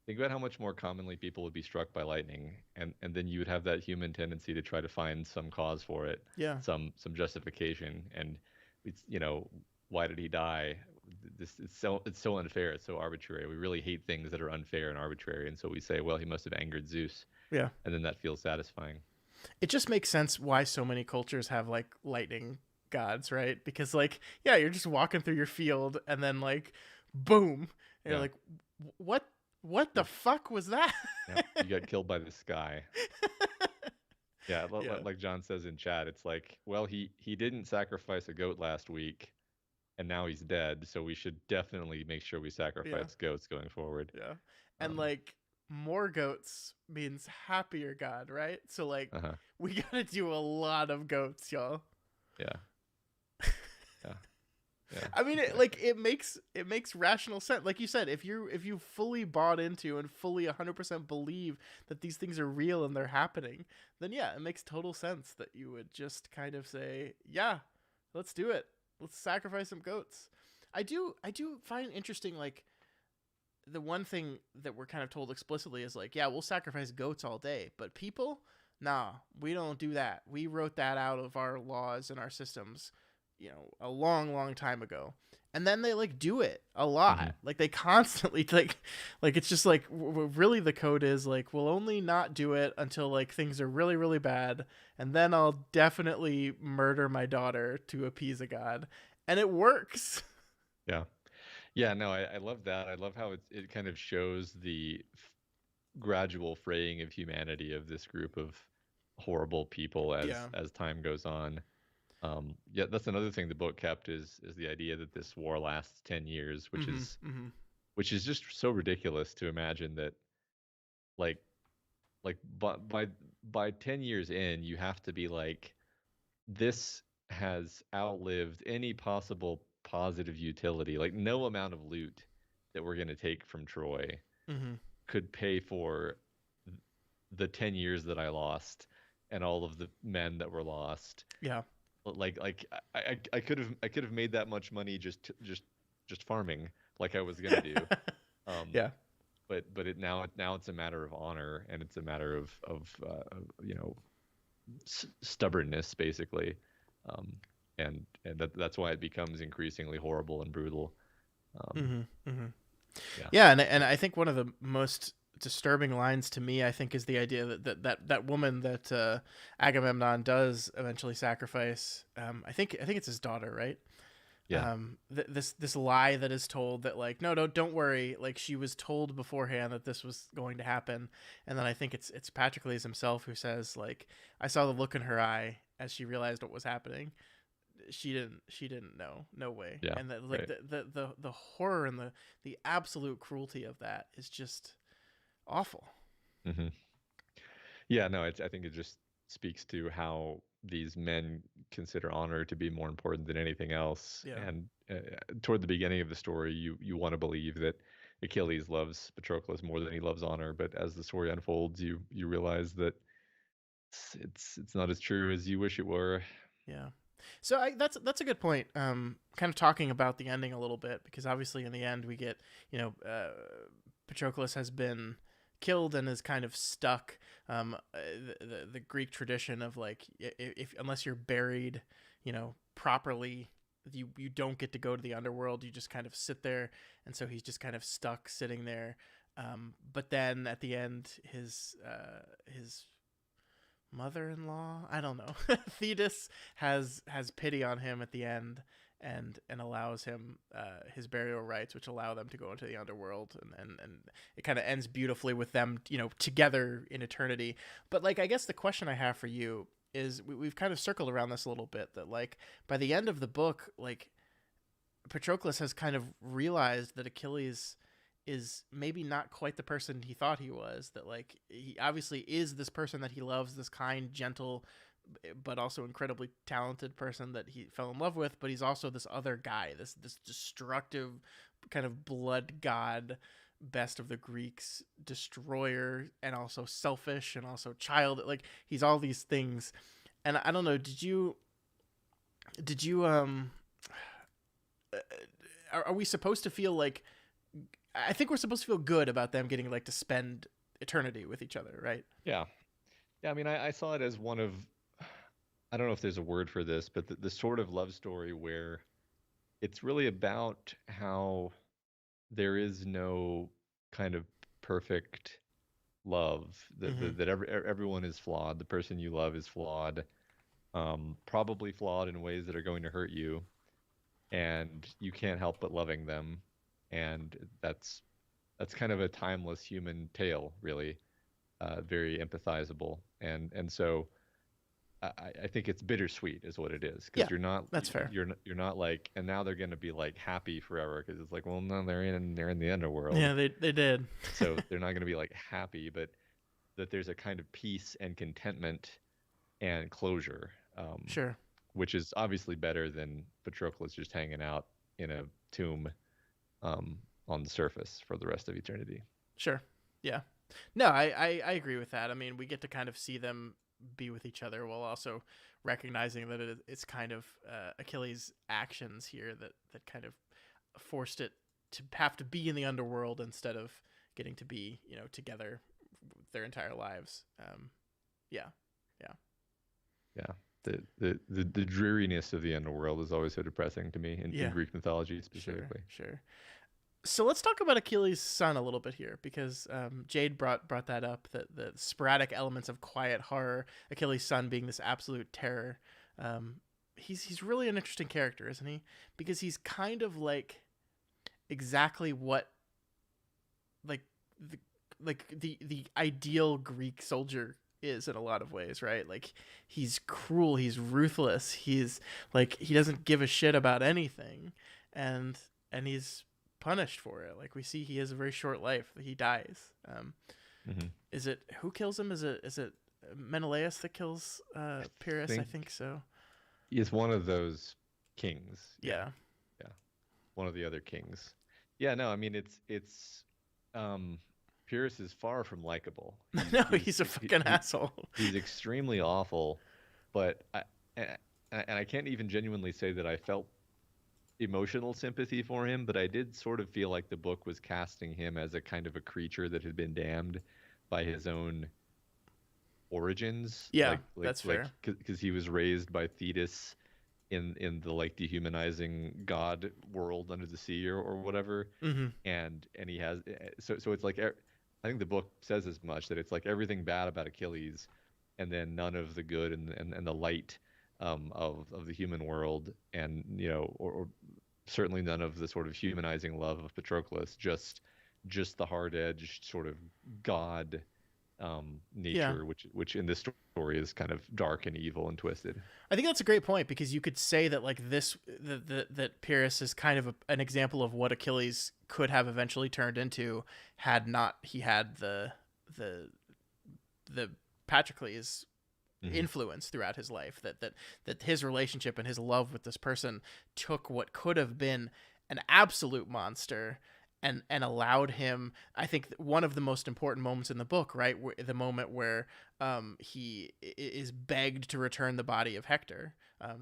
Think about how much more commonly people would be struck by lightning, and then you would have that human tendency to try to find some cause for it, Yeah. some justification, and it's why did he die? This it's so unfair, it's so arbitrary. We really hate things that are unfair and arbitrary, and so we say, well, he must have angered Zeus, Yeah. and then that feels satisfying. It just makes sense why so many cultures have like lightning gods, right? Because like, yeah, you're just walking through your field and then like, boom, and you're Yeah, like, what? What the yeah, fuck was that? yeah. You got killed by the sky. Yeah, Yeah, like John says in chat, it's like, well, he didn't sacrifice a goat last week, and now he's dead, so we should definitely make sure we yeah, sacrifice goats going forward. yeah. And Um, like, more goats means happier god, right? So like, uh-huh. we gotta do a lot of goats, y'all. Yeah, yeah, yeah, I mean, exactly. it makes rational sense. Like you said, if you fully bought into and fully 100% believe that these things are real and they're happening, then yeah, it makes total sense that you would just kind of say, yeah, let's do it. let's sacrifice some goats. I do find interesting, like, the one thing that we're kind of told explicitly is like, yeah, we'll sacrifice goats all day, but people, nah, we don't do that. We wrote that out of our laws and our systems, a long, long time ago. And then they like do it a Hmm. lot. Like they constantly like it's just like really the code is like we'll only not do it until like things are really really bad, and then I'll definitely murder my daughter to appease a god, and it works. Yeah. Yeah, no, I love that. I love how it kind of shows the gradual fraying of humanity of this group of horrible people Yeah. as time goes on. Yeah, that's another thing the book kept is the idea that this war lasts 10 years, Mhm. Mhm. which is just so ridiculous to imagine that like by 10 years in, you have to be like, this has outlived any possible positive utility. Like no amount of loot that we're going to take from Troy Mhm. could pay for the 10 years that I lost and all of the men that were lost. Yeah. I could have made that much money just farming like I was gonna do. Um, Yeah. but now it's a matter of honor, and it's a matter of stubbornness basically. Um, and that's why it becomes increasingly horrible and brutal. Um, Mhm. Mhm. yeah. Yeah, and I think one of the most disturbing lines to me, I think, is the idea that woman that Agamemnon does eventually sacrifice. I think it's his daughter, right? Yeah. This lie that is told that like no, don't worry, like she was told beforehand that this was going to happen, and then I think it's Patroclus himself who says like I saw the look in her eye as she realized what was happening. She didn't know, no way. Yeah. And that like Right. the horror and the absolute cruelty of that is just awful. Hmm. Yeah, no, I think it just speaks to how these men consider honor to be more important than anything else. Yeah. And toward the beginning of the story, you want to believe that Achilles loves Patroclus more than he loves honor, but as the story unfolds, you realize that it's not as true as you wish it were. Yeah. So that's a good point. Kind of talking about the ending a little bit, because obviously in the end we get, Patroclus has been killed and is kind of stuck. The Greek tradition of like if unless you're buried, properly, you don't get to go to the underworld. You just kind of sit there, and so he's just kind of stuck sitting there. But then at the end, his mother-in-law, I don't know, Thetis has pity on him at the end, and allows him his burial rites, which allow them to go into the underworld, and it kind of ends beautifully with them together in eternity. But like I guess the question I have for you is we've kind of circled around this a little bit, that like by the end of the book, like Patroclus has kind of realized that Achilles is maybe not quite the person he thought he was. That like he obviously is this person that he loves, this kind, gentle, but also incredibly talented person that he fell in love with. But he's also this other guy, this destructive kind of blood god, best of the Greeks, destroyer, and also selfish, and also child. Like he's all these things. And I don't know. Did you are we supposed to feel like, I think we're supposed to feel good about them getting like to spend eternity with each other, right? Yeah. Yeah, I mean, I saw it as one of, I don't know if there's a word for this, but the sort of love story where it's really about how there is no kind of perfect love, Mm-hmm. that everyone is flawed. The person you love is flawed, probably flawed in ways that are going to hurt you, and you can't help but loving them. And that's kind of a timeless human tale, really, very empathizable. And so I think it's bittersweet is what it is, because Yeah, that's fair. you're not like, and now they're going to be like happy forever, because it's like, well, no, they're in the underworld, Yeah, they did. so they're not going to be like happy, but that there's a kind of peace and contentment and closure, Sure. which is obviously better than Patroclus just hanging out in a tomb, um, on the surface for the rest of eternity. Sure. Yeah. No, I agree with that. I mean, we get to kind of see them be with each other, while also recognizing that it's kind of Achilles' actions here that kind of forced it to have to be in the underworld instead of getting to be, together their entire lives. Yeah, yeah, Yeah. The dreariness of the underworld is always so depressing to me in yeah. Greek mythology Sure, specifically. sure. So let's talk about Achilles' son a little bit here, because Jade brought that up, that the sporadic elements of quiet horror, Achilles' son being this absolute terror. Um, he's really an interesting character, isn't he? Because he's kind of like exactly what like the the ideal Greek soldier is in a lot of ways, right? Like he's cruel, he's ruthless, he's like he doesn't give a shit about anything, and he's punished for it. Like we see, he has a very short life. He dies. Hmm. Is it who kills him? Is it Menelaus that kills I Pyrrhus? I think think so. he's one of those kings. Yeah. Yeah. Yeah. One of the other kings. Yeah, no, I mean um Pyrrhus is far from likable. No, he's a fucking asshole. He's extremely awful, but and I can't even genuinely say that I felt emotional sympathy for him, but I did sort of feel like the book was casting him as a kind of a creature that had been damned by his own origins, Yeah, that's fair. because he was raised by Thetis in the like dehumanizing god world under the sea or whatever, Mm-hmm. and he has so it's like I think the book says as much, that it's like everything bad about Achilles, and then none of the good and the light of the human world, and or certainly none of the sort of humanizing love of Patroclus, just the hard edged sort of god Yeah. nature, which in this story is kind of dark and evil and twisted. I think that's a great point, because you could say that like this that Pyrrhus is kind of an example of what Achilles could have eventually turned into, had not he had the the Patroclus Hmm. influence throughout his life, that his relationship and his love with this person took what could have been an absolute monster, and allowed him. I think one of the most important moments in the book, right, the moment where he is begged to return the body of Hector. Hmm.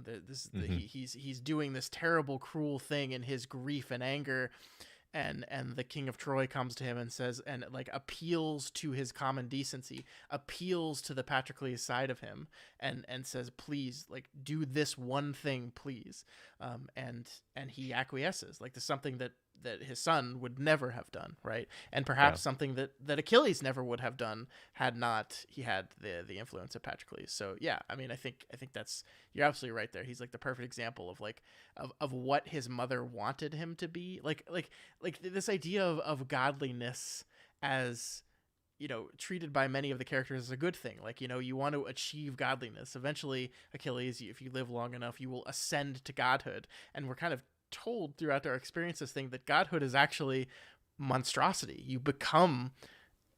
He's doing this terrible, cruel thing in his grief and anger, and the king of Troy comes to him and says, and like appeals to his common decency, appeals to the Patroclus side of him, and says, please, like, do this one thing, please. And he acquiesces, like, to something that his son would never have done, right? And Yeah. perhaps something that Achilles never would have done had not he had the influence of Patroclus. So yeah, I mean, I think that's, you're absolutely right there. He's like the perfect example of like of what his mother wanted him to be. Like this idea of godliness as, treated by many of the characters as a good thing. Like, you want to achieve godliness. Eventually, Achilles, if you live long enough, you will ascend to godhood. And we're kind of told throughout our experience this thing that godhood is actually monstrosity. You become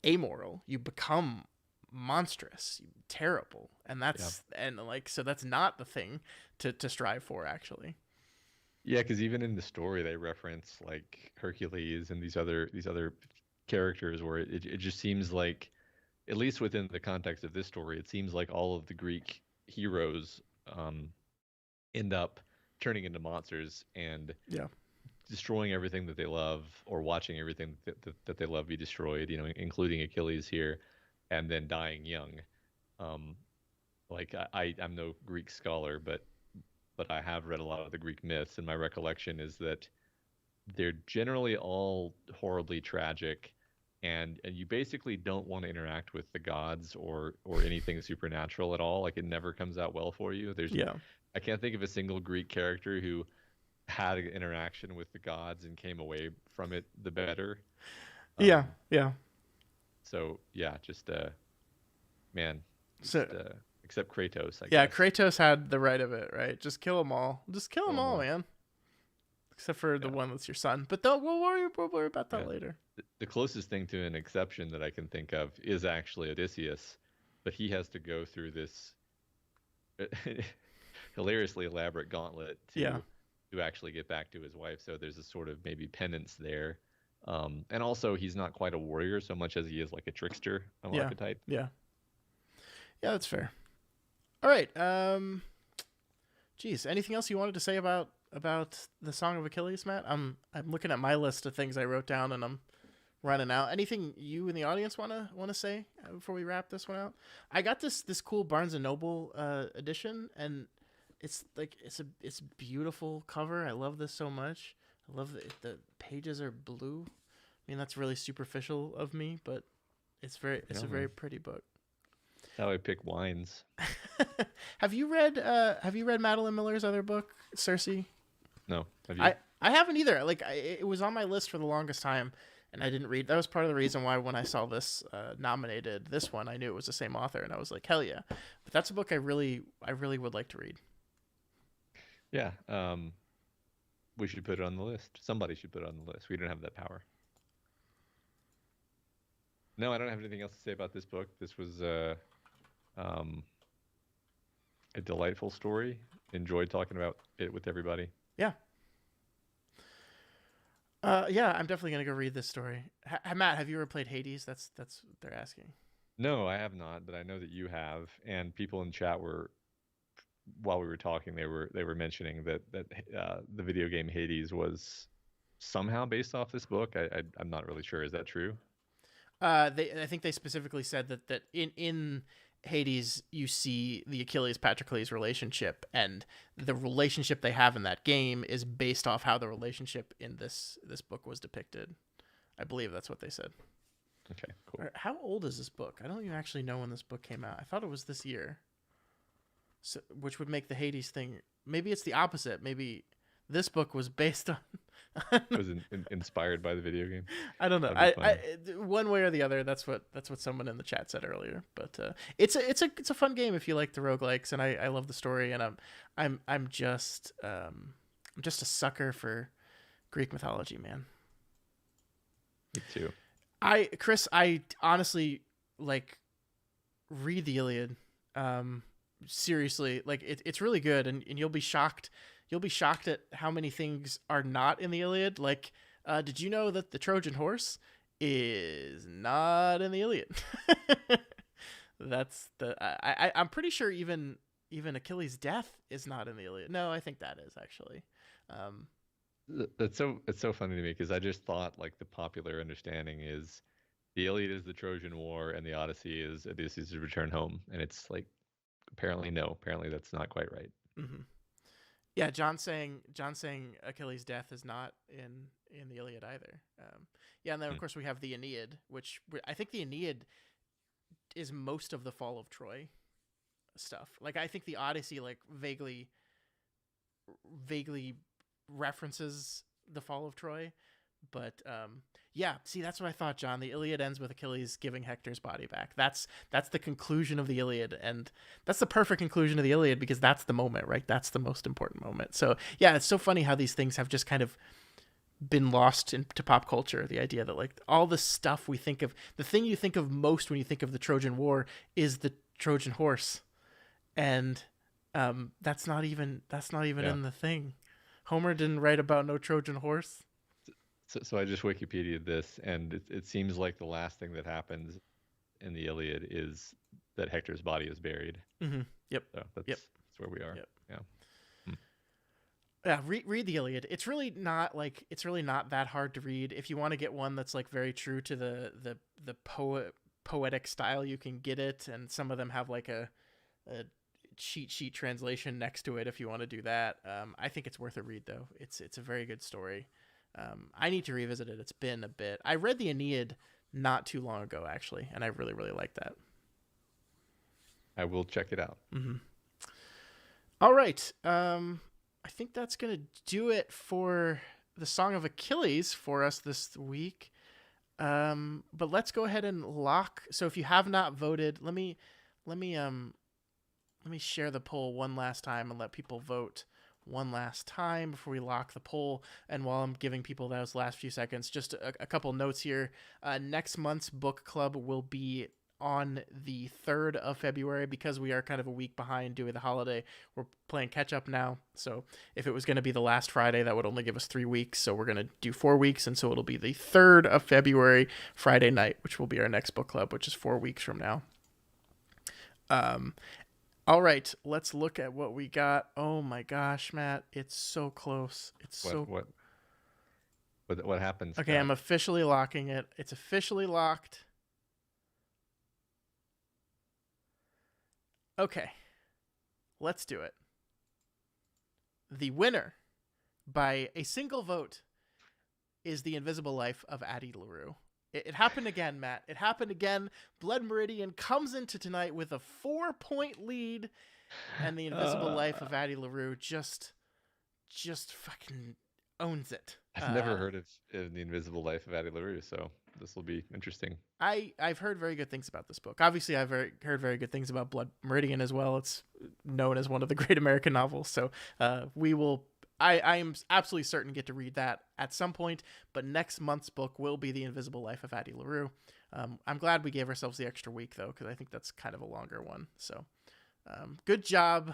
amoral. You become monstrous, terrible. And Yeah. so that's not the thing to strive for, actually. Yeah, because even in the story they reference like Hercules and these other characters where it just seems like, at least within the context of this story, it seems like all of the Greek heroes end up turning into monsters and Yeah. destroying everything that they love, or watching everything that they love be destroyed, including Achilles here, and then dying young. Um, like I'm no Greek scholar, but I have read a lot of the Greek myths, and my recollection is that they're generally all horribly tragic, and you basically don't want to interact with the gods or anything supernatural at all. Like it never comes out well for you. Yeah. I can't think of a single Greek character who had an interaction with the gods and came away from it the better. Yeah. Um, Yeah. so yeah, just man, So just except Kratos, I yeah, guess. Kratos had the right of it, right? Just kill them all. Just kill Kill them 'em all, all. man. Except for the Yeah, one that's your son. But we'll worry about that yeah. later. The closest thing to an exception that I can think of is actually Odysseus, but he has to go through this hilariously elaborate gauntlet Yeah. to actually get back to his wife. So there's a sort of maybe penance there. And also he's not quite a warrior so much as he is like a trickster Yeah. archetype. Yeah. Yeah, that's fair. All right. Geez, anything else you wanted to say about the Song of Achilles, Matt? I'm looking at my list of things I wrote down, and I'm running out. Anything you in the audience wanna say before we wrap this one out? I got this cool Barnes and Noble edition, and it's like it's a beautiful cover. I love this so much. I love the pages are blue. I mean, that's really superficial of me, but it's a very pretty book. That's how I pick wines. Have you read Madeline Miller's other book, Circe? No, have you? I haven't either. Like it was on my list for the longest time, and I didn't read. That was part of the reason why when I saw this nominated this one, I knew it was the same author, and I was like, hell yeah! But that's a book I really would like to read. Yeah. We should put it on the list. Somebody should put it on the list. We don't have that power. No, I don't have anything else to say about this book. This was a delightful story. Enjoyed talking about it with everybody. Yeah. Yeah, I'm definitely gonna go read this story. Matt, have you ever played Hades? That's what they're asking. No, I have not, but I know that you have. And people in chat were, while we were talking, they were mentioning that the video game Hades was somehow based off this book. I'm not really sure. Is that true? I think they specifically said that in Hades you see the Achilles Patroclus relationship, and the relationship they have in that game is based off how the relationship in this book was depicted. I believe that's what they said. Okay, cool. How old is this book? I don't even actually know when this book came out. I thought it was this year. So, which would make the Hades thing. Maybe it's the opposite. Maybe this book was based on. Was inspired by the video game. I don't know. I one way or the other. That's what someone in the chat said earlier. But it's a fun game if you like the roguelikes, and I love the story, and I'm just a sucker for Greek mythology, man. Me too. Chris, I honestly like read the Iliad. Seriously, like it's really good, and you'll be shocked. You'll be shocked at how many things are not in the Iliad. Like, did you know that the Trojan horse is not in the Iliad? That's I'm pretty sure even Achilles' death is not in the Iliad. No, I think that is actually. It's so funny to me because I just thought like the popular understanding is the Iliad is the Trojan War and the Odyssey is Odysseus' return home, and it's like apparently that's not quite right. Mm-hmm. Yeah, John saying Achilles' death is not in the Iliad either. Yeah, and then of course we have the Aeneid, which I think the Aeneid is most of the fall of Troy stuff. Like I think the Odyssey like vaguely references the fall of Troy, but yeah, see, that's what I thought, John. The Iliad ends with Achilles giving Hector's body back. That's the conclusion of the Iliad, and that's the perfect conclusion of the Iliad because that's the moment, right? That's the most important moment. So yeah, it's so funny how these things have just kind of been lost into pop culture. The idea that like all the stuff we think of, the thing you think of most when you think of the Trojan War is the Trojan horse, and that's not even in the thing. Homer didn't write about no Trojan horse. So I just Wikipedia'd this, and it seems like the last thing that happens in the Iliad is that Hector's body is buried. Mm-hmm. Yep. So that's where we are. Yep. Yeah. Yeah. Read the Iliad. It's really not that hard to read. If you want to get one that's like very true to the poetic style, you can get it, and some of them have like a cheat sheet translation next to it if you want to do that. I think it's worth a read though. It's a very good story. I need to revisit it. It's been a bit. I read the Aeneid not too long ago, actually, and I really, really like that. I will check it out. Mm-hmm. All right. I think that's going to do it for the Song of Achilles for us this week. But let's go ahead and lock. So if you have not voted, let me share the poll one last time and let people vote one last time before we lock the poll. And while I'm giving people those last few seconds, just a couple notes here. Next month's book club will be on the 3rd of February because we are kind of a week behind due to the holiday. We're playing catch up now. So if it was going to be the last Friday, that would only give us 3 weeks. So we're going to do 4 weeks. And so it'll be the 3rd of February, Friday night, which will be our next book club, which is 4 weeks from now. All right, let's look at what we got. Oh my gosh, Matt, it's so close. It's What so what what happened, okay. Scott? I'm officially locking it. It's officially locked. Okay, let's do it. The winner by a single vote is The Invisible Life of Addie LaRue. It happened again, Matt. It happened again. Blood Meridian comes into tonight with a 4-point lead, and The Invisible Uh, Life of Addie LaRue just fucking owns it. I've never heard of The Invisible Life of Addie LaRue, so this will be interesting. I've heard very good things about this book. Obviously, heard very good things about Blood Meridian as well. It's known as one of the great American novels. So we will. I am absolutely certain get to read that at some point. But next month's book will be The Invisible Life of Addie LaRue. I'm glad we gave ourselves the extra week though, because I think that's kind of a longer one. So good job,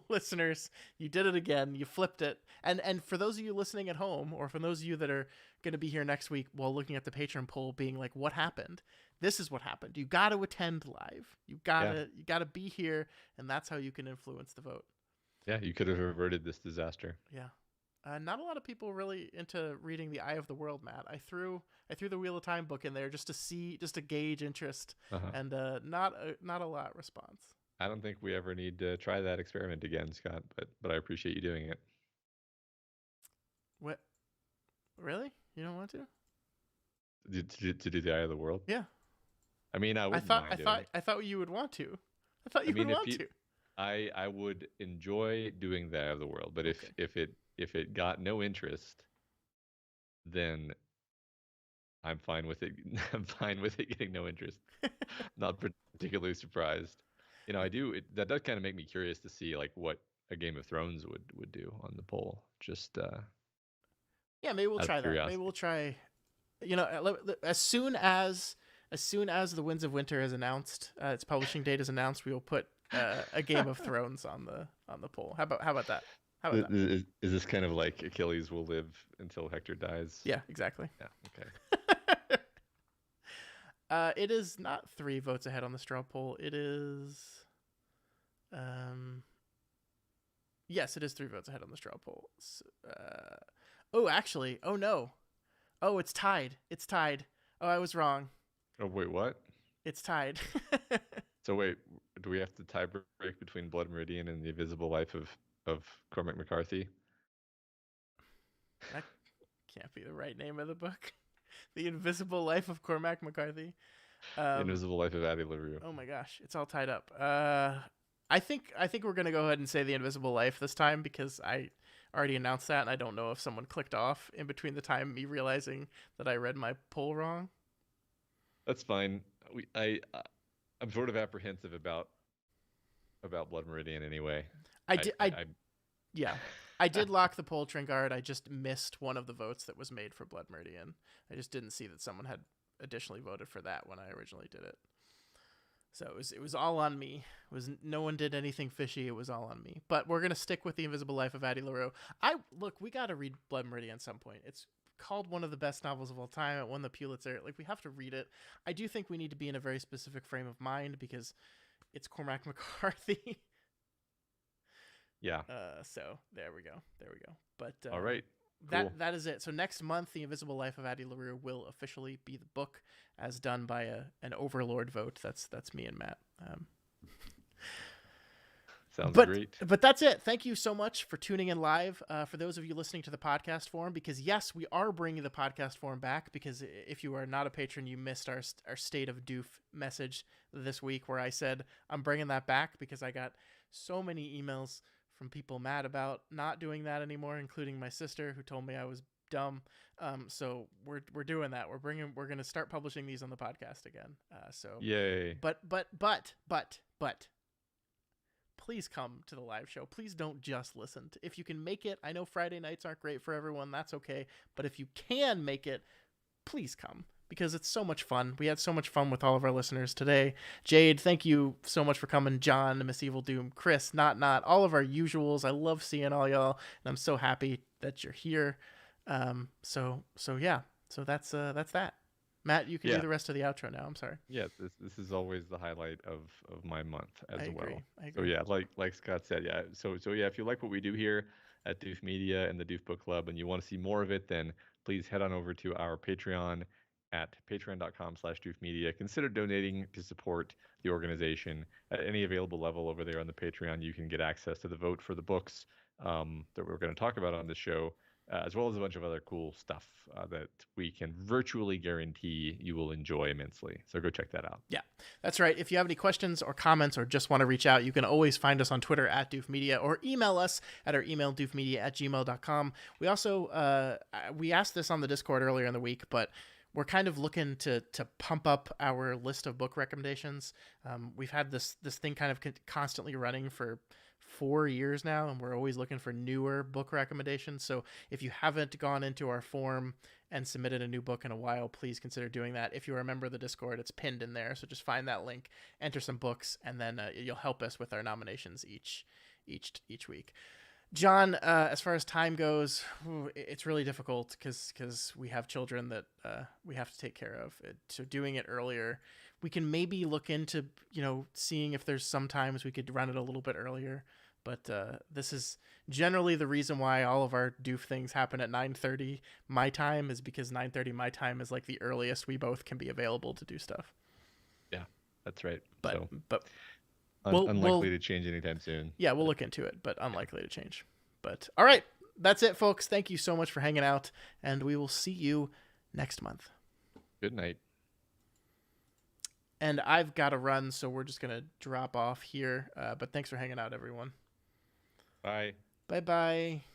listeners. You did it again. You flipped it. And for those of you listening at home, or for those of you that are going to be here next week while looking at the Patreon poll, being like, "What happened?" This is what happened. You got to attend live. You gotta be here, and that's how you can influence the vote. Yeah, you could have averted this disaster. Yeah. Not a lot of people really into reading The Eye of the World, Matt. I threw the Wheel of Time book in there just to gauge interest, Uh-huh. and not a lot response. I don't think we ever need to try that experiment again, Scott, but I appreciate you doing it. What? Really? You don't want to? To do the Eye of the World. Yeah. I mean, I I wouldn't thought I mind doing thought it. I thought you would want to. I thought I you would mean, want to. I would enjoy doing the Eye of the World, but Okay. if it got no interest, then I'm fine with it. I'm fine with it getting no interest. Not particularly surprised. You know, Yeah. I do. That does kind of make me curious to see like what a Game of Thrones would do on the poll. Just Yeah, maybe we'll out of try that. Maybe curiosity. we'll try. As soon as the Winds of Winter is announced, its publishing date is announced, we will put a Game of Thrones on the poll. How about that? How about that? Is this kind of like Achilles will live until Hector dies? Yeah, exactly. Yeah. Okay. It is not 3 votes ahead on the straw poll. It is, yes, it is 3 votes ahead on the straw poll. Oh, actually, oh no, oh, it's tied. It's tied. Oh, I was wrong. Oh wait, what? It's tied. So wait, do we have to tie break between Blood Meridian and the Invisible Life of Cormac McCarthy? That can't be the right name of the book. The Invisible Life of Cormac McCarthy. The Invisible Life of Addie LaRue. Oh my gosh, it's all tied up. I think we're gonna go ahead and say The Invisible Life this time, because I already announced that, and I don't know if someone clicked off in between the time me realizing that I read my poll wrong. That's fine. I'm sort of apprehensive about Blood Meridian anyway. I I did. I, I Yeah, I did lock the poll Trinkard. I just missed one of the votes that was made for Blood Meridian. I just didn't see that someone had additionally voted for that when I originally did it. So it was all on me. It was no one did anything fishy. It was all on me. But we're gonna stick with The Invisible Life of Addie LaRue. We gotta read Blood Meridian at some point. It's called one of the best novels of all time. It won the Pulitzer. Like, we have to read it. I do think we need to be in a very specific frame of mind, because it's Cormac McCarthy. yeah. So there we go. There we go. But All right. Cool. that is it. So next month, The Invisible Life of Addie LaRue will officially be the book, as done by an overlord vote. That's me and Matt. Sounds But great. that's it. Thank you so much for tuning in live. For those of you listening to the podcast form, because yes, we are bringing the podcast form back. Because if you are not a patron, you missed our State of Doof message this week, where I said I'm bringing that back because I got so many emails from people mad about not doing that anymore, including my sister, who told me I was dumb. So we're doing that. We're gonna start publishing these on the podcast again. Yay. But please come to the live show. Please don't just listen. If you can make it, I know Friday nights aren't great for everyone. That's okay. But if you can make it, please come, because it's so much fun. We had so much fun with all of our listeners today. Jade, thank you so much for coming. John, Miss Evil Doom, Chris, not, all of our usuals. I love seeing all y'all, and I'm so happy that you're here. So yeah. So that's that. Matt, you can do Yeah. the rest of the outro now. I'm sorry. Yeah, this is always the highlight of my month I as agree. well. I So agree. yeah, like Scott said, yeah. So yeah, if you like what we do here at Doof Media and the Doof Book Club, and you want to see more of it, then please head on over to our Patreon at patreon.com/Doof Media. Consider donating to support the organization at any available level over there on the Patreon. You can get access to the vote for the books that we're going to talk about on the show, as well as a bunch of other cool stuff that we can virtually guarantee you will enjoy immensely. So go check that out. Yeah, that's right. If you have any questions or comments or just want to reach out, you can always find us on Twitter at Doof Media or email us at our email doofmedia@gmail.com. We also, we asked this on the Discord earlier in the week, but we're kind of looking to pump up our list of book recommendations. We've had this thing kind of constantly running for 4 years now, and we're always looking for newer book recommendations. So if you haven't gone into our form and submitted a new book in a while, please consider doing that. If you're a member of the Discord, it's pinned in there. So just find that link, enter some books, and then you'll help us with our nominations each week. John, as far as time goes, it's really difficult because we have children that we have to take care of. So doing it earlier, we can maybe look into seeing if there's sometimes we could run it a little bit earlier. But this is generally the reason why all of our Doof things happen at 9:30 my time, is because 9:30 my time is like the earliest we both can be available to do stuff. Yeah, that's right. But so, but unlikely to change anytime soon. Yeah, we'll look into it, but unlikely to change. But all right, that's it, folks. Thank you so much for hanging out, and we will see you next month. Good night. And I've got to run, so we're just going to drop off here. But thanks for hanging out, everyone. Bye. Bye-bye.